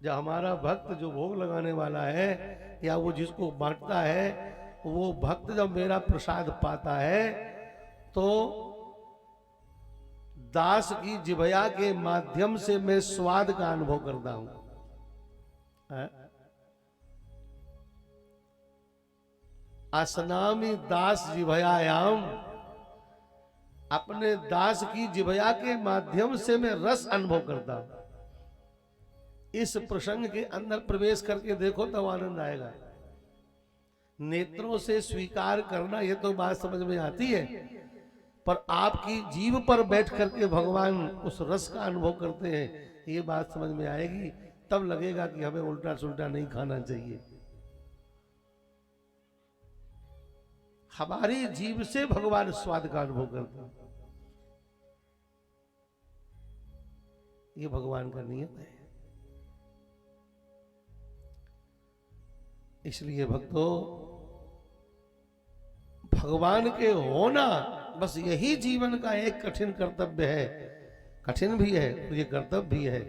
जब हमारा भक्त जो भोग लगाने वाला है या वो जिसको बांटता है, वो भक्त जब मेरा प्रसाद पाता है तो दास की जिभया के माध्यम से मैं स्वाद का अनुभव करता हूं। असनामी दास जिभयायाम, अपने दास की जिभया के माध्यम से मैं रस अनुभव करता हूं। इस प्रसंग के अंदर प्रवेश करके देखो तब आनंद आएगा। नेत्रों से स्वीकार करना ये तो बात समझ में आती है, पर आपकी जीभ पर बैठ करके भगवान उस रस का अनुभव करते हैं, ये बात समझ में आएगी। तब लगेगा कि हमें उल्टा सुल्टा नहीं खाना चाहिए। हमारी जीभ से भगवान स्वाद का अनुभव करते हैं। ये भगवान का नियम है। इसलिए भक्तों, भगवान के होना बस यही जीवन का एक कठिन कर्तव्य है। कठिन भी है और ये कर्तव्य भी है।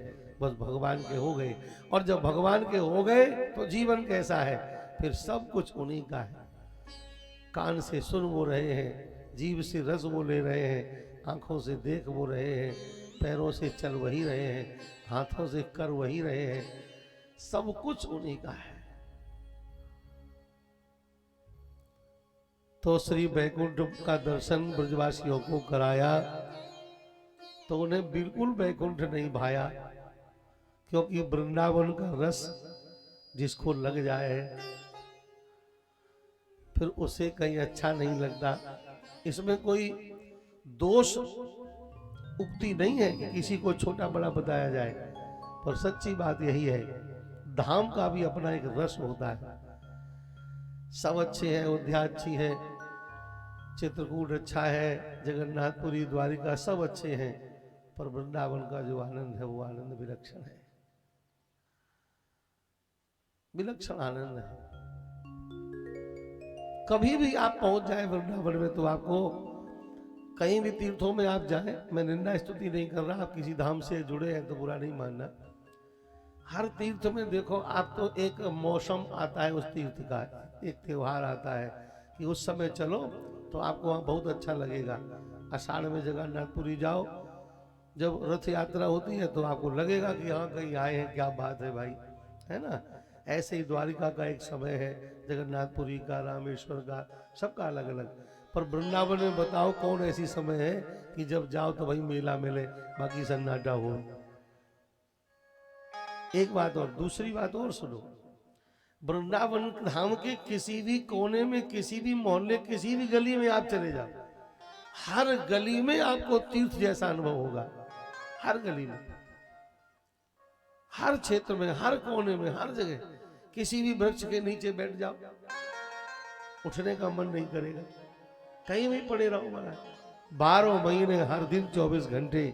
बस भगवान के हो गए, और जब भगवान के हो गए तो जीवन कैसा है, फिर सब कुछ उन्हीं का है। कान से सुन वो रहे हैं, जीभ से रस वो ले रहे हैं, आंखों से देख वो रहे हैं, पैरों से चल वही रहे हैं, हाथों से कर वही रहे हैं, सब कुछ उन्हीं का है। तो श्री वैकुंठ का दर्शन ब्रजवासियों को कराया तो उन्हें बिल्कुल वैकुंठ नहीं भाया, क्योंकि वृंदावन का रस जिसको लग जाए फिर उसे कहीं अच्छा नहीं लगता। इसमें कोई दोष उक्ति नहीं है कि किसी को छोटा बड़ा बताया जाए, पर सच्ची बात यही है, धाम का भी अपना एक रस होता है। सब अच्छे हैं, अयोध्या अच्छी है, चित्रकूट अच्छा है, जगन्नाथपुरी, द्वारिका सब अच्छे हैं, पर वृंदावन का जो आनंद है वो आनंद विलक्षण है, विलक्षण आनंद है। कभी भी आप पहुंच जाए वृंदावन में तो आपको, कहीं भी तीर्थों में आप जाएं, मैं निंदा स्तुति नहीं कर रहा, आप किसी धाम से जुड़े हैं तो बुरा नहीं मानना। हर तीर्थ में देखो आप, तो एक मौसम आता है उस तीर्थ का, एक त्योहार आता है कि उस समय चलो तो आपको वहाँ बहुत अच्छा लगेगा। आषाढ़ में जगन्नाथपुरी जाओ, जब रथ यात्रा होती है तो आपको लगेगा कि हाँ कहीं आए हैं, क्या बात है भाई, है ना। ऐसे ही द्वारिका का एक समय है, जगन्नाथपुरी का, रामेश्वर का, सबका अलग अलग। पर वृंदावन में बताओ कौन ऐसी समय है कि जब जाओ तो भाई मेला मिले, बाकी सन्नाटा हो। एक बात और, दूसरी बात और सुनो, वृंदावन धाम के किसी भी कोने में, किसी भी मोहल्ले, किसी भी गली में आप चले जाओ, हर गली में आपको तीर्थ जैसा अनुभव होगा। हर गली में, हर क्षेत्र में, हर कोने में, हर जगह, किसी भी वृक्ष के नीचे बैठ जाओ, उठने का मन नहीं करेगा, कहीं भी पड़े रहो महाराज। 12 महीने हर दिन 24 घंटे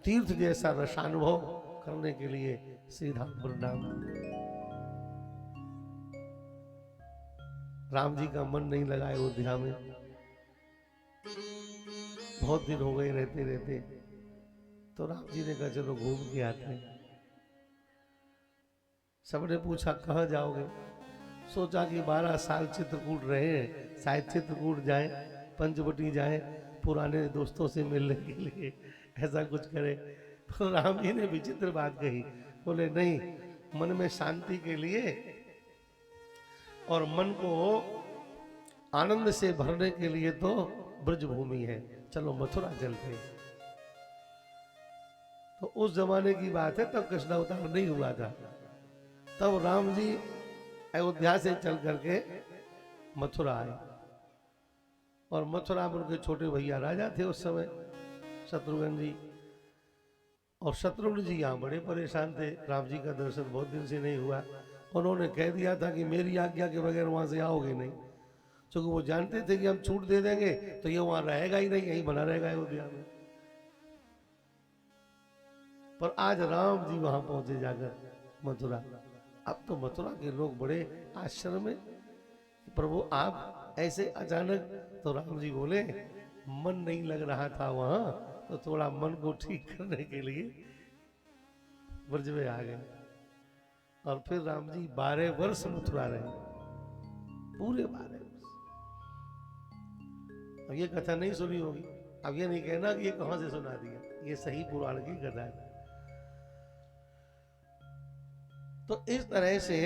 तीर्थ जैसा रसानुभव करने के लिए श्रीधाम वृंदावन। राम जी का मन नहीं लगा अयोध्या में, बहुत दिन हो गए रहते रहते, तो राम जी ने कहा चलो घूम के आते हैं। सबने पूछा कहाँ जाओगे, सोचा कि 12 साल चित्रकूट रहे हैं, शायद चित्रकूट जाएं, पंचवटी जाएं, पुराने दोस्तों से मिलने के लिए, ऐसा कुछ करें। तो राम जी ने विचित्र बात कही, बोले नहीं, मन में शांति के लिए और मन को आनंद से भरने के लिए तो ब्रज भूमि है, चलो मथुरा चलते हैं। तो उस जमाने की बात है, तब कृष्ण अवतार नहीं हुआ था, तब राम जी अयोध्या से चल करके मथुरा आए। और मथुरा में उनके छोटे भैया राजा थे उस समय, शत्रुघ्न जी। और शत्रुघ्न जी यहाँ बड़े परेशान थे, राम जी का दर्शन बहुत दिन से नहीं हुआ। उन्होंने कह दिया था कि मेरी आज्ञा के बगैर वहां से आओगे नहीं, क्योंकि वो जानते थे कि हम छूट दे देंगे तो ये वहां रहेगा ही नहीं, यहीं बना रहेगा अयोध्या में। पर आज राम जी वहां पहुंचे जाकर मथुरा। अब तो मथुरा के लोग बड़े आश्चर्य में, प्रभु आप ऐसे अचानक। तो राम जी बोले मन नहीं लग रहा था वहां, तो थोड़ा मन को ठीक करने के लिए ब्रज में आ गए। और फिर राम जी 12 वर्ष मथुरा रहे, पूरे 12 वर्ष। अब ये कथा नहीं सुनी होगी, अब ये नहीं कहना कि ये कहां से सुना दिया, ये सही पुराण की कथा है। तो इस तरह से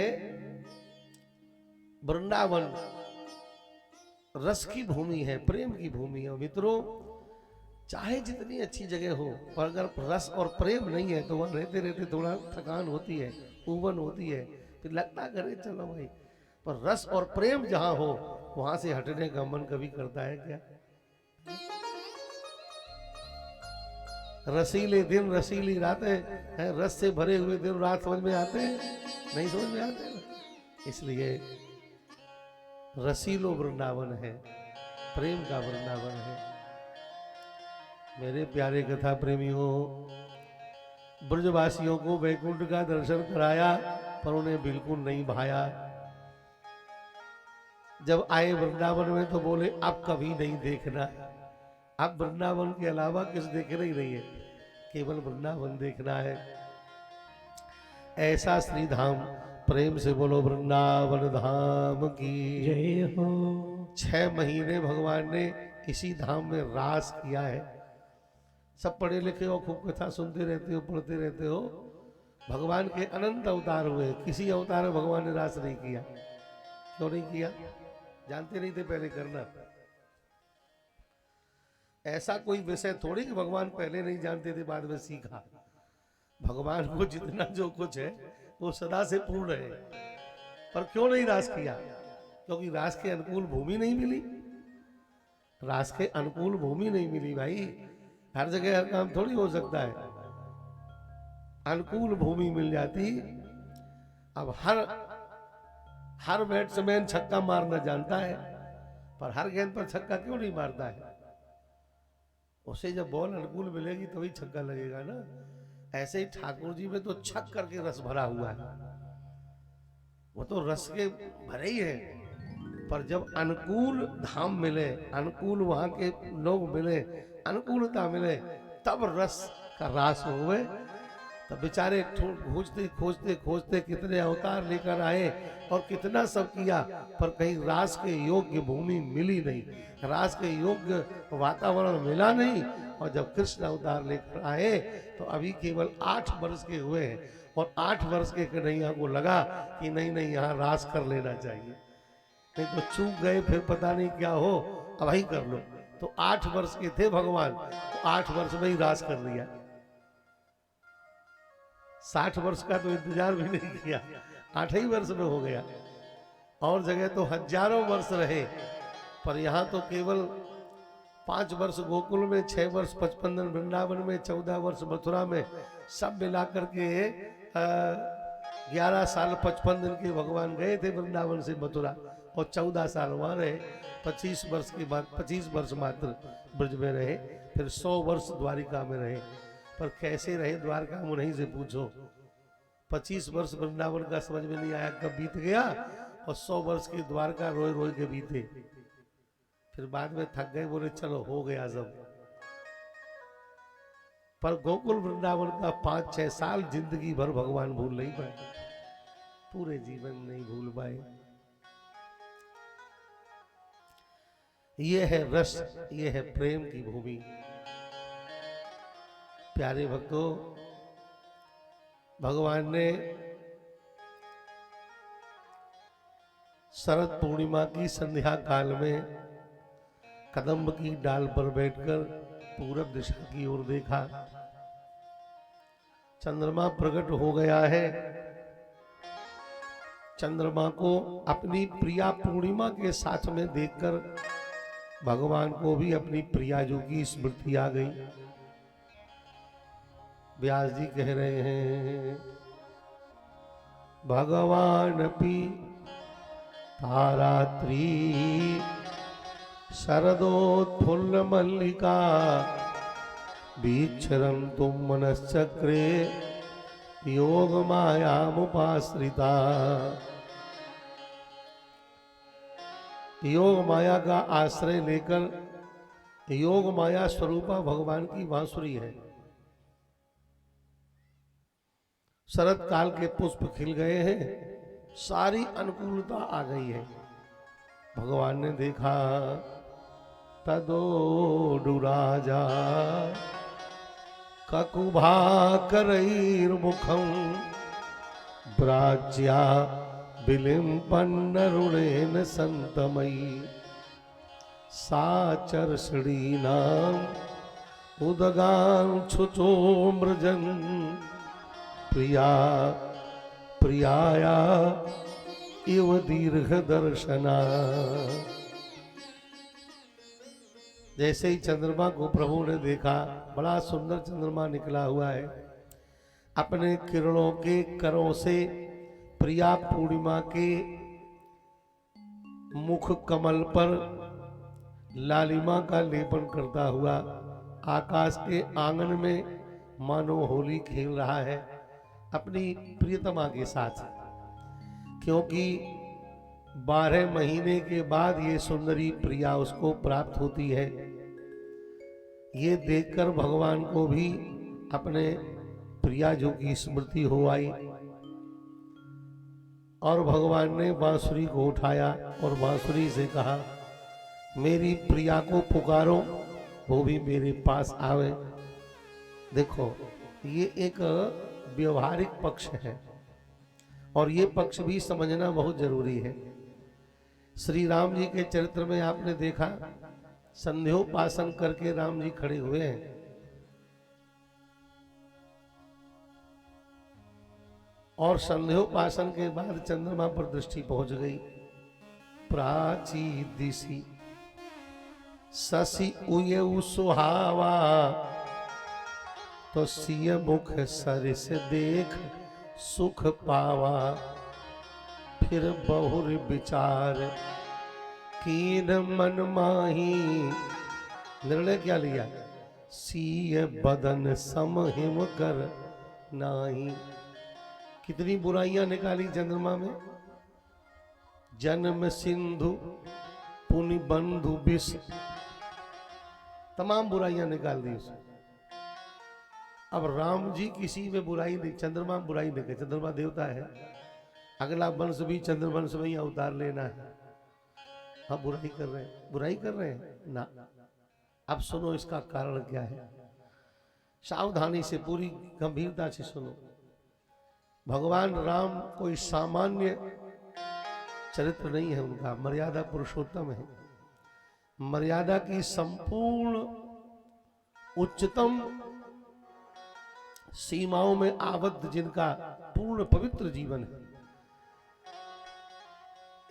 वृंदावन रस की भूमि है, प्रेम की भूमि है। मित्रों, चाहे जितनी अच्छी जगह हो, पर अगर रस और प्रेम नहीं है तो वहां रहते रहते थोड़ा थकान होती है, ऊबन होती है, फिर लगता करे चलो भाई। पर रस और प्रेम जहां हो वहां से हटने का मन कभी करता है क्या? रसीले दिन रसीली रातें हैं, रस से भरे हुए दिन रात समझ में आते हैं? नहीं समझ में आते ना। इसलिए रसीलो वृंदावन है, प्रेम का वृंदावन है। मेरे प्यारे कथा प्रेमियों, ब्रजवासियों को वैकुंठ का दर्शन कराया, पर उन्हें बिल्कुल नहीं भाया। जब आए वृंदावन में तो बोले अब कभी नहीं देखना, अब वृंदावन के अलावा किस देखना ही नहीं है, केवल वृंदावन देखना है। ऐसा श्री धाम, प्रेम से बोलो वृंदावन धाम की जय हो। 6 महीने भगवान ने इसी धाम में रास किया है। सब पढ़े लिखे हो, खूब कथा सुनते रहते हो, पढ़ते रहते हो। भगवान के अनंत अवतार हुए, किसी अवतार में भगवान ने रास नहीं किया। क्यों नहीं किया? जानते नहीं थे पहले करना। ऐसा कोई विषय थोड़ी कि भगवान पहले नहीं जानते थे बाद में सीखा। भगवान को जितना जो कुछ है वो सदा से पूर्ण है। पर क्यों नहीं रास किया? क्योंकि रास के अनुकूल भूमि नहीं मिली। रास के अनुकूल भूमि नहीं मिली भाई। हर जगह हर काम थोड़ी हो सकता है। अनुकूल भूमि मिल जाती। अब हर बैट्समैन छक्का मारना जानता है, पर हर गेंद पर छक्का क्यों नहीं मारता है? उसे जब बॉल अनुकूल मिलेगी तभी छक्का लगेगा ना। ऐसे ही ठाकुर जी में तो छक करके रस भरा हुआ है। वो तो रस के भरे ही है, पर जब अनुकूल धाम मिले, अनुकूल वहां के लोग मिले, अनुकूलता मिले, तब रस का रास हुए। तब बेचारे खोजते खोजते खोजते कितने अवतार लेकर आए और कितना सब किया, पर कहीं रास के योग्य भूमि मिली नहीं, रास के योग्य वातावरण मिला नहीं। और जब कृष्ण अवतार लेकर आए तो अभी केवल 8 वर्ष के हुए हैं, और 8 वर्ष के कन्हैया को लगा कि नहीं नहीं यहाँ रास कर लेना चाहिए, नहीं तो चूक गए फिर पता नहीं क्या हो, अब ही कर लो। तो 8 वर्ष के थे भगवान, तो 8 वर्ष में ही रास कर लिया। 60 वर्ष का तो इंतजार भी नहीं किया, 8 ही वर्ष में हो गया। और जगह तो हजारों वर्ष रहे, पर यहाँ तो केवल 5 वर्ष गोकुल में, 6 वर्ष 55 दिन वृंदावन में, 14 वर्ष मथुरा में, सब मिलाकर के 11 साल 55 दिन के भगवान गए थे वृंदावन से मथुरा, और 14 साल वहाँ रहे। 25 वर्ष के बाद 25 वर्ष मात्र ब्रज में रहे, फिर 100 वर्ष द्वारिका में रहे। पर कैसे रहे द्वारका में उन्हीं से पूछो। 25 वर्ष वृंदावन का समझ में नहीं आया कब बीत गया, और 100 वर्ष की द्वारका रोए रोए के बीते। फिर बाद में थक गए, बोले चलो हो गया सब। पर गोकुल वृंदावन का 5-6 साल जिंदगी भर भगवान भूल नहीं पाए, पूरे जीवन नहीं भूल पाए। ये है रस, ये है प्रेम की भूमि। प्यारे भक्तों, भगवान ने शरद पूर्णिमा की संध्या काल में कदम्ब की डाल पर बैठकर पूरब दिशा की ओर देखा। चंद्रमा प्रकट हो गया है। चंद्रमा को अपनी प्रिया पूर्णिमा के साथ में देखकर भगवान को भी अपनी प्रियाजू की स्मृति आ गई। व्यास जी कह रहे हैं, भगवान पी तारात्री शरदोत्फुल्ल मल्लिका वीक्षरं तुम मनश्चक्रे योग मायामुपाश्रिता। योग माया का आश्रय लेकर, योग माया स्वरूपा भगवान की बांसुरी है। शरद काल के पुष्प खिल गए हैं, सारी अनुकूलता आ गई है। भगवान ने देखा, तदोडु राजा ककुभाकरैर्मुखं ब्राज्या विलिम्पन्नरुणेन सन्तमयी साचर्षणीनाम् उदगांच्छुचो मृजन् प्रिया प्रियाया इव दीर्घदर्शना। जैसे ही चंद्रमा को प्रभु ने देखा, बड़ा सुंदर चंद्रमा निकला हुआ है, अपने किरणों के करों से प्रिया पूर्णिमा के मुख कमल पर लालिमा का लेपन करता हुआ आकाश के आंगन में मानो होली खेल रहा है अपनी प्रियतमा के साथ, क्योंकि 12 महीने के बाद ये सुंदरी प्रिया उसको प्राप्त होती है। ये देखकर भगवान को भी अपने प्रिया जो की स्मृति हो आई और भगवान ने बांसुरी को उठाया और बांसुरी से कहा, मेरी प्रिया को पुकारो, वो भी मेरे पास आवे। देखो, ये एक व्यवहारिक पक्ष है और ये पक्ष भी समझना बहुत जरूरी है। श्री राम जी के चरित्र में आपने देखा, संध्योपासन करके राम जी खड़े हुए हैं, और संध्योपासन के बाद चंद्रमा पर दृष्टि पहुंच गई। प्राची दिशि शशि उयऊ सुहावा, तो सिय मुख सरिस देख सुख पावा। फिर बहुर विचार कीन मन माही, निर्णय क्या लिया? सिय बदन सम हिम कर नाही। कितनी बुराइयां निकाली चंद्रमा में, जन्म सिंधु पुनि बंधु विष, तमाम बुराइयां निकाल दी उसने। अब राम जी किसी में बुराई नहीं, चंद्रमा में बुराई नहीं करे, चंद्रमा देवता है, अगला वंश भी चंद्रवंश में ही अवतार लेना है। हम बुराई कर रहे हैं, बुराई कर रहे हैं ना। अब सुनो इसका कारण क्या है, सावधानी से, पूरी गंभीरता से सुनो। भगवान राम कोई सामान्य चरित्र नहीं है, उनका मर्यादा पुरुषोत्तम है। मर्यादा की संपूर्ण उच्चतम सीमाओं में आबद्ध जिनका पूर्ण पवित्र जीवन है,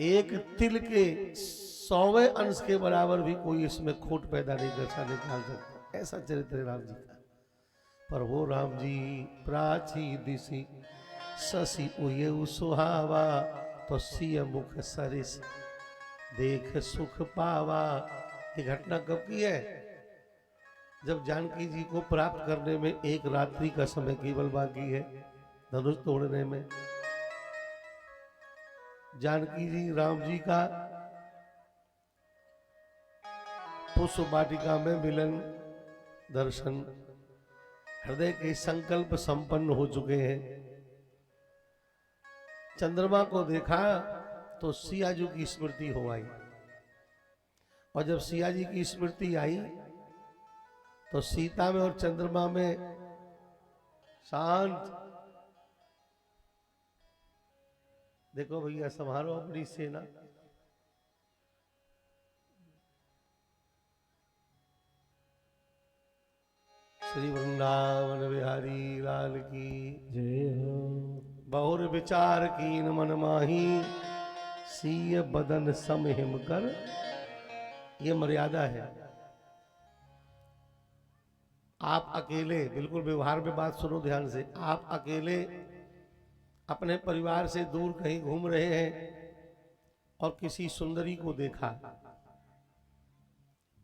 एक तिल के 100वें अंश के बराबर भी कोई इसमें खोट पैदा नहीं कर निकाल सकता, ऐसा चरित्र है राम जी का। पर वो राम जी प्राची दिशि शशि उयऊ सुहावा, तो सिय मुख सरिस देख सुख पावा। ये घटना कब की है? जब जानकी जी को प्राप्त करने में एक रात्रि का समय केवल बाकी है, धनुष तोड़ने में। जानकी जी राम जी का पुष्प वाटिका में मिलन दर्शन, हृदय के संकल्प संपन्न हो चुके हैं। चंद्रमा को देखा तो सिया जी की स्मृति हो आई, और जब सिया जी की स्मृति आई तो सीता में और चंद्रमा में शांत, देखो भैया संभालो अपनी सेना। श्री वृंदावन बिहारी लाल की जय हो। बहुर विचार कीन मन माही, सीय बदन सम हिम कर। ये मर्यादा है। आप अकेले, बिल्कुल व्यवहार में बात सुनो ध्यान से, आप अकेले अपने परिवार से दूर कहीं घूम रहे हैं और किसी सुंदरी को देखा,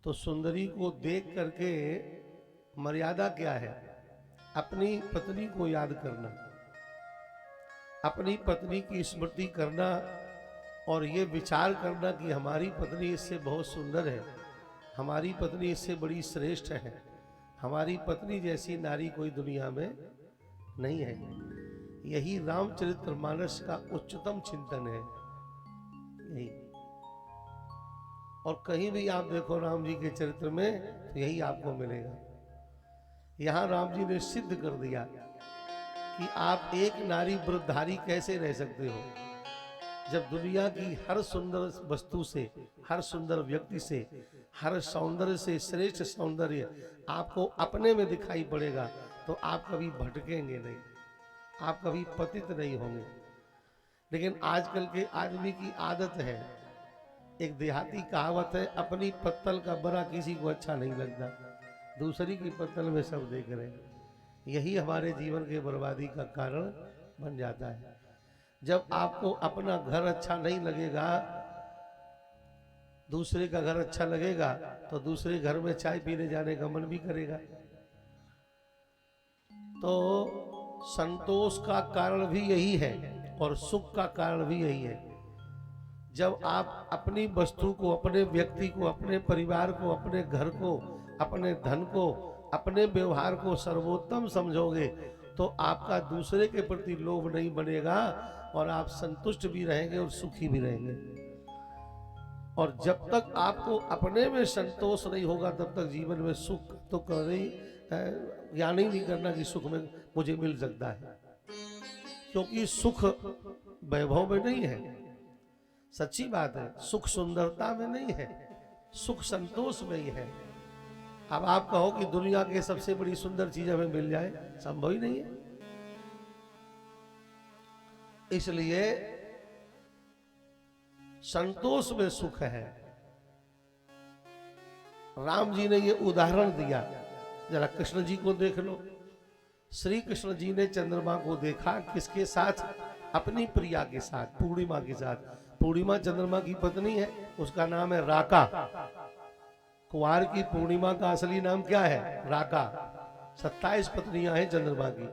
तो सुंदरी को देख करके मर्यादा क्या है? अपनी पत्नी को याद करना, अपनी पत्नी की स्मृति करना, और ये विचार करना कि हमारी पत्नी इससे बहुत सुंदर है, हमारी पत्नी इससे बड़ी श्रेष्ठ है, हमारी पत्नी जैसी नारी कोई दुनिया में नहीं है। यही रामचरितमानस का उच्चतम चिंतन है। यही, और कहीं भी आप देखो राम जी के चरित्र में तो यही आपको मिलेगा। यहां राम जी ने सिद्ध कर दिया कि आप एक नारी व्रतधारी कैसे रह सकते हो, जब दुनिया की हर सुंदर वस्तु से, हर सुंदर व्यक्ति से, हर सौंदर्य से श्रेष्ठ सौंदर्य आपको अपने में दिखाई पड़ेगा, तो आप कभी भटकेंगे नहीं, आप कभी पतित नहीं होंगे। लेकिन आजकल के आदमी की आदत है, एक देहाती कहावत है, अपनी पत्तल का बड़ा किसी को अच्छा नहीं लगता, दूसरी की पत्तल में सब देख रहे हैं। यही हमारे जीवन के बर्बादी का कारण बन जाता है। जब आपको अपना घर अच्छा नहीं लगेगा, दूसरे का घर अच्छा लगेगा, तो दूसरे घर में चाय पीने जाने का मन भी करेगा। तो संतोष का कारण भी यही है और सुख का कारण भी यही है। जब आप अपनी वस्तु को, अपने व्यक्ति को, अपने परिवार को, अपने घर को, अपने धन को, अपने व्यवहार को सर्वोत्तम समझोगे तो आपका दूसरे के प्रति लोभ नहीं बनेगा और आप संतुष्ट भी रहेंगे और सुखी भी रहेंगे। और जब तक आपको अपने में संतोष नहीं होगा तब तक जीवन में सुख तो ज्ञान ही नहीं करना कि सुख में मुझे मिल सकता है, क्योंकि सुख वैभव में नहीं है। सच्ची बात है, सुख सुंदरता में नहीं है, सुख संतोष में ही है। अब आप कहो कि दुनिया की सबसे बड़ी सुंदर चीज हमें मिल जाए, संभव ही नहीं है। इसलिए संतोष में सुख है। राम जी ने ये उदाहरण दिया, जरा कृष्ण जी को देख लो। श्री कृष्ण जी ने चंद्रमा को देखा, किसके साथ? अपनी प्रिया के साथ, पूर्णिमा के साथ। पूर्णिमा चंद्रमा की पत्नी है, उसका नाम है राका। कुंवार की पूर्णिमा का असली नाम क्या है? राका। 27 पत्नियां हैं चंद्रमा की,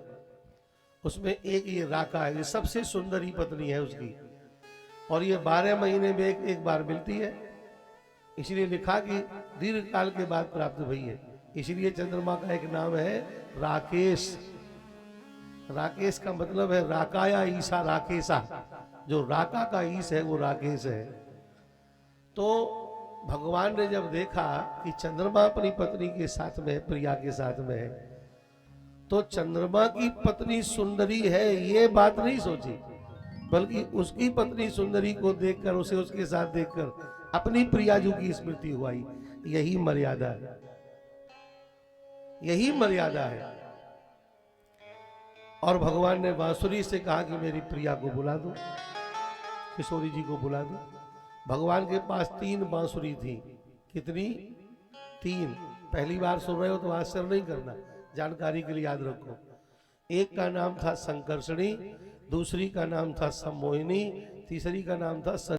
उसमें एक ये राका है, ये सबसे सुंदरी पत्नी है उसकी। और ये 12 महीने में एक बार मिलती है, इसलिए लिखा कि दीर्घ काल के बाद प्राप्त हुई है। इसलिए चंद्रमा का एक नाम है राकेश। राकेश का मतलब है राका या ईसा, राकेशा। जो राका का ईश है वो राकेश है। तो भगवान ने जब देखा कि चंद्रमा अपनी पत्नी के साथ में, प्रिया के साथ में है, तो चंद्रमा की पत्नी सुंदरी है ये बात नहीं सोची, बल्कि उसकी पत्नी सुंदरी को देखकर, उसे उसके साथ देखकर अपनी प्रियाजू की स्मृति हुई। यही मर्यादा है, यही मर्यादा है। और भगवान ने बांसुरी से कहा कि मेरी प्रिया को बुला दो, किशोरी जी को बुला दो। भगवान के पास 3 बांसुरी थी। कितनी? 3। पहली बार सुन रहे हो तो आश्चर्य नहीं करना, जानकारी के लिए याद रखो। एक का नाम था संकर्षणी, दूसरी का नाम था सम्मोहिनी, तीसरी का नाम था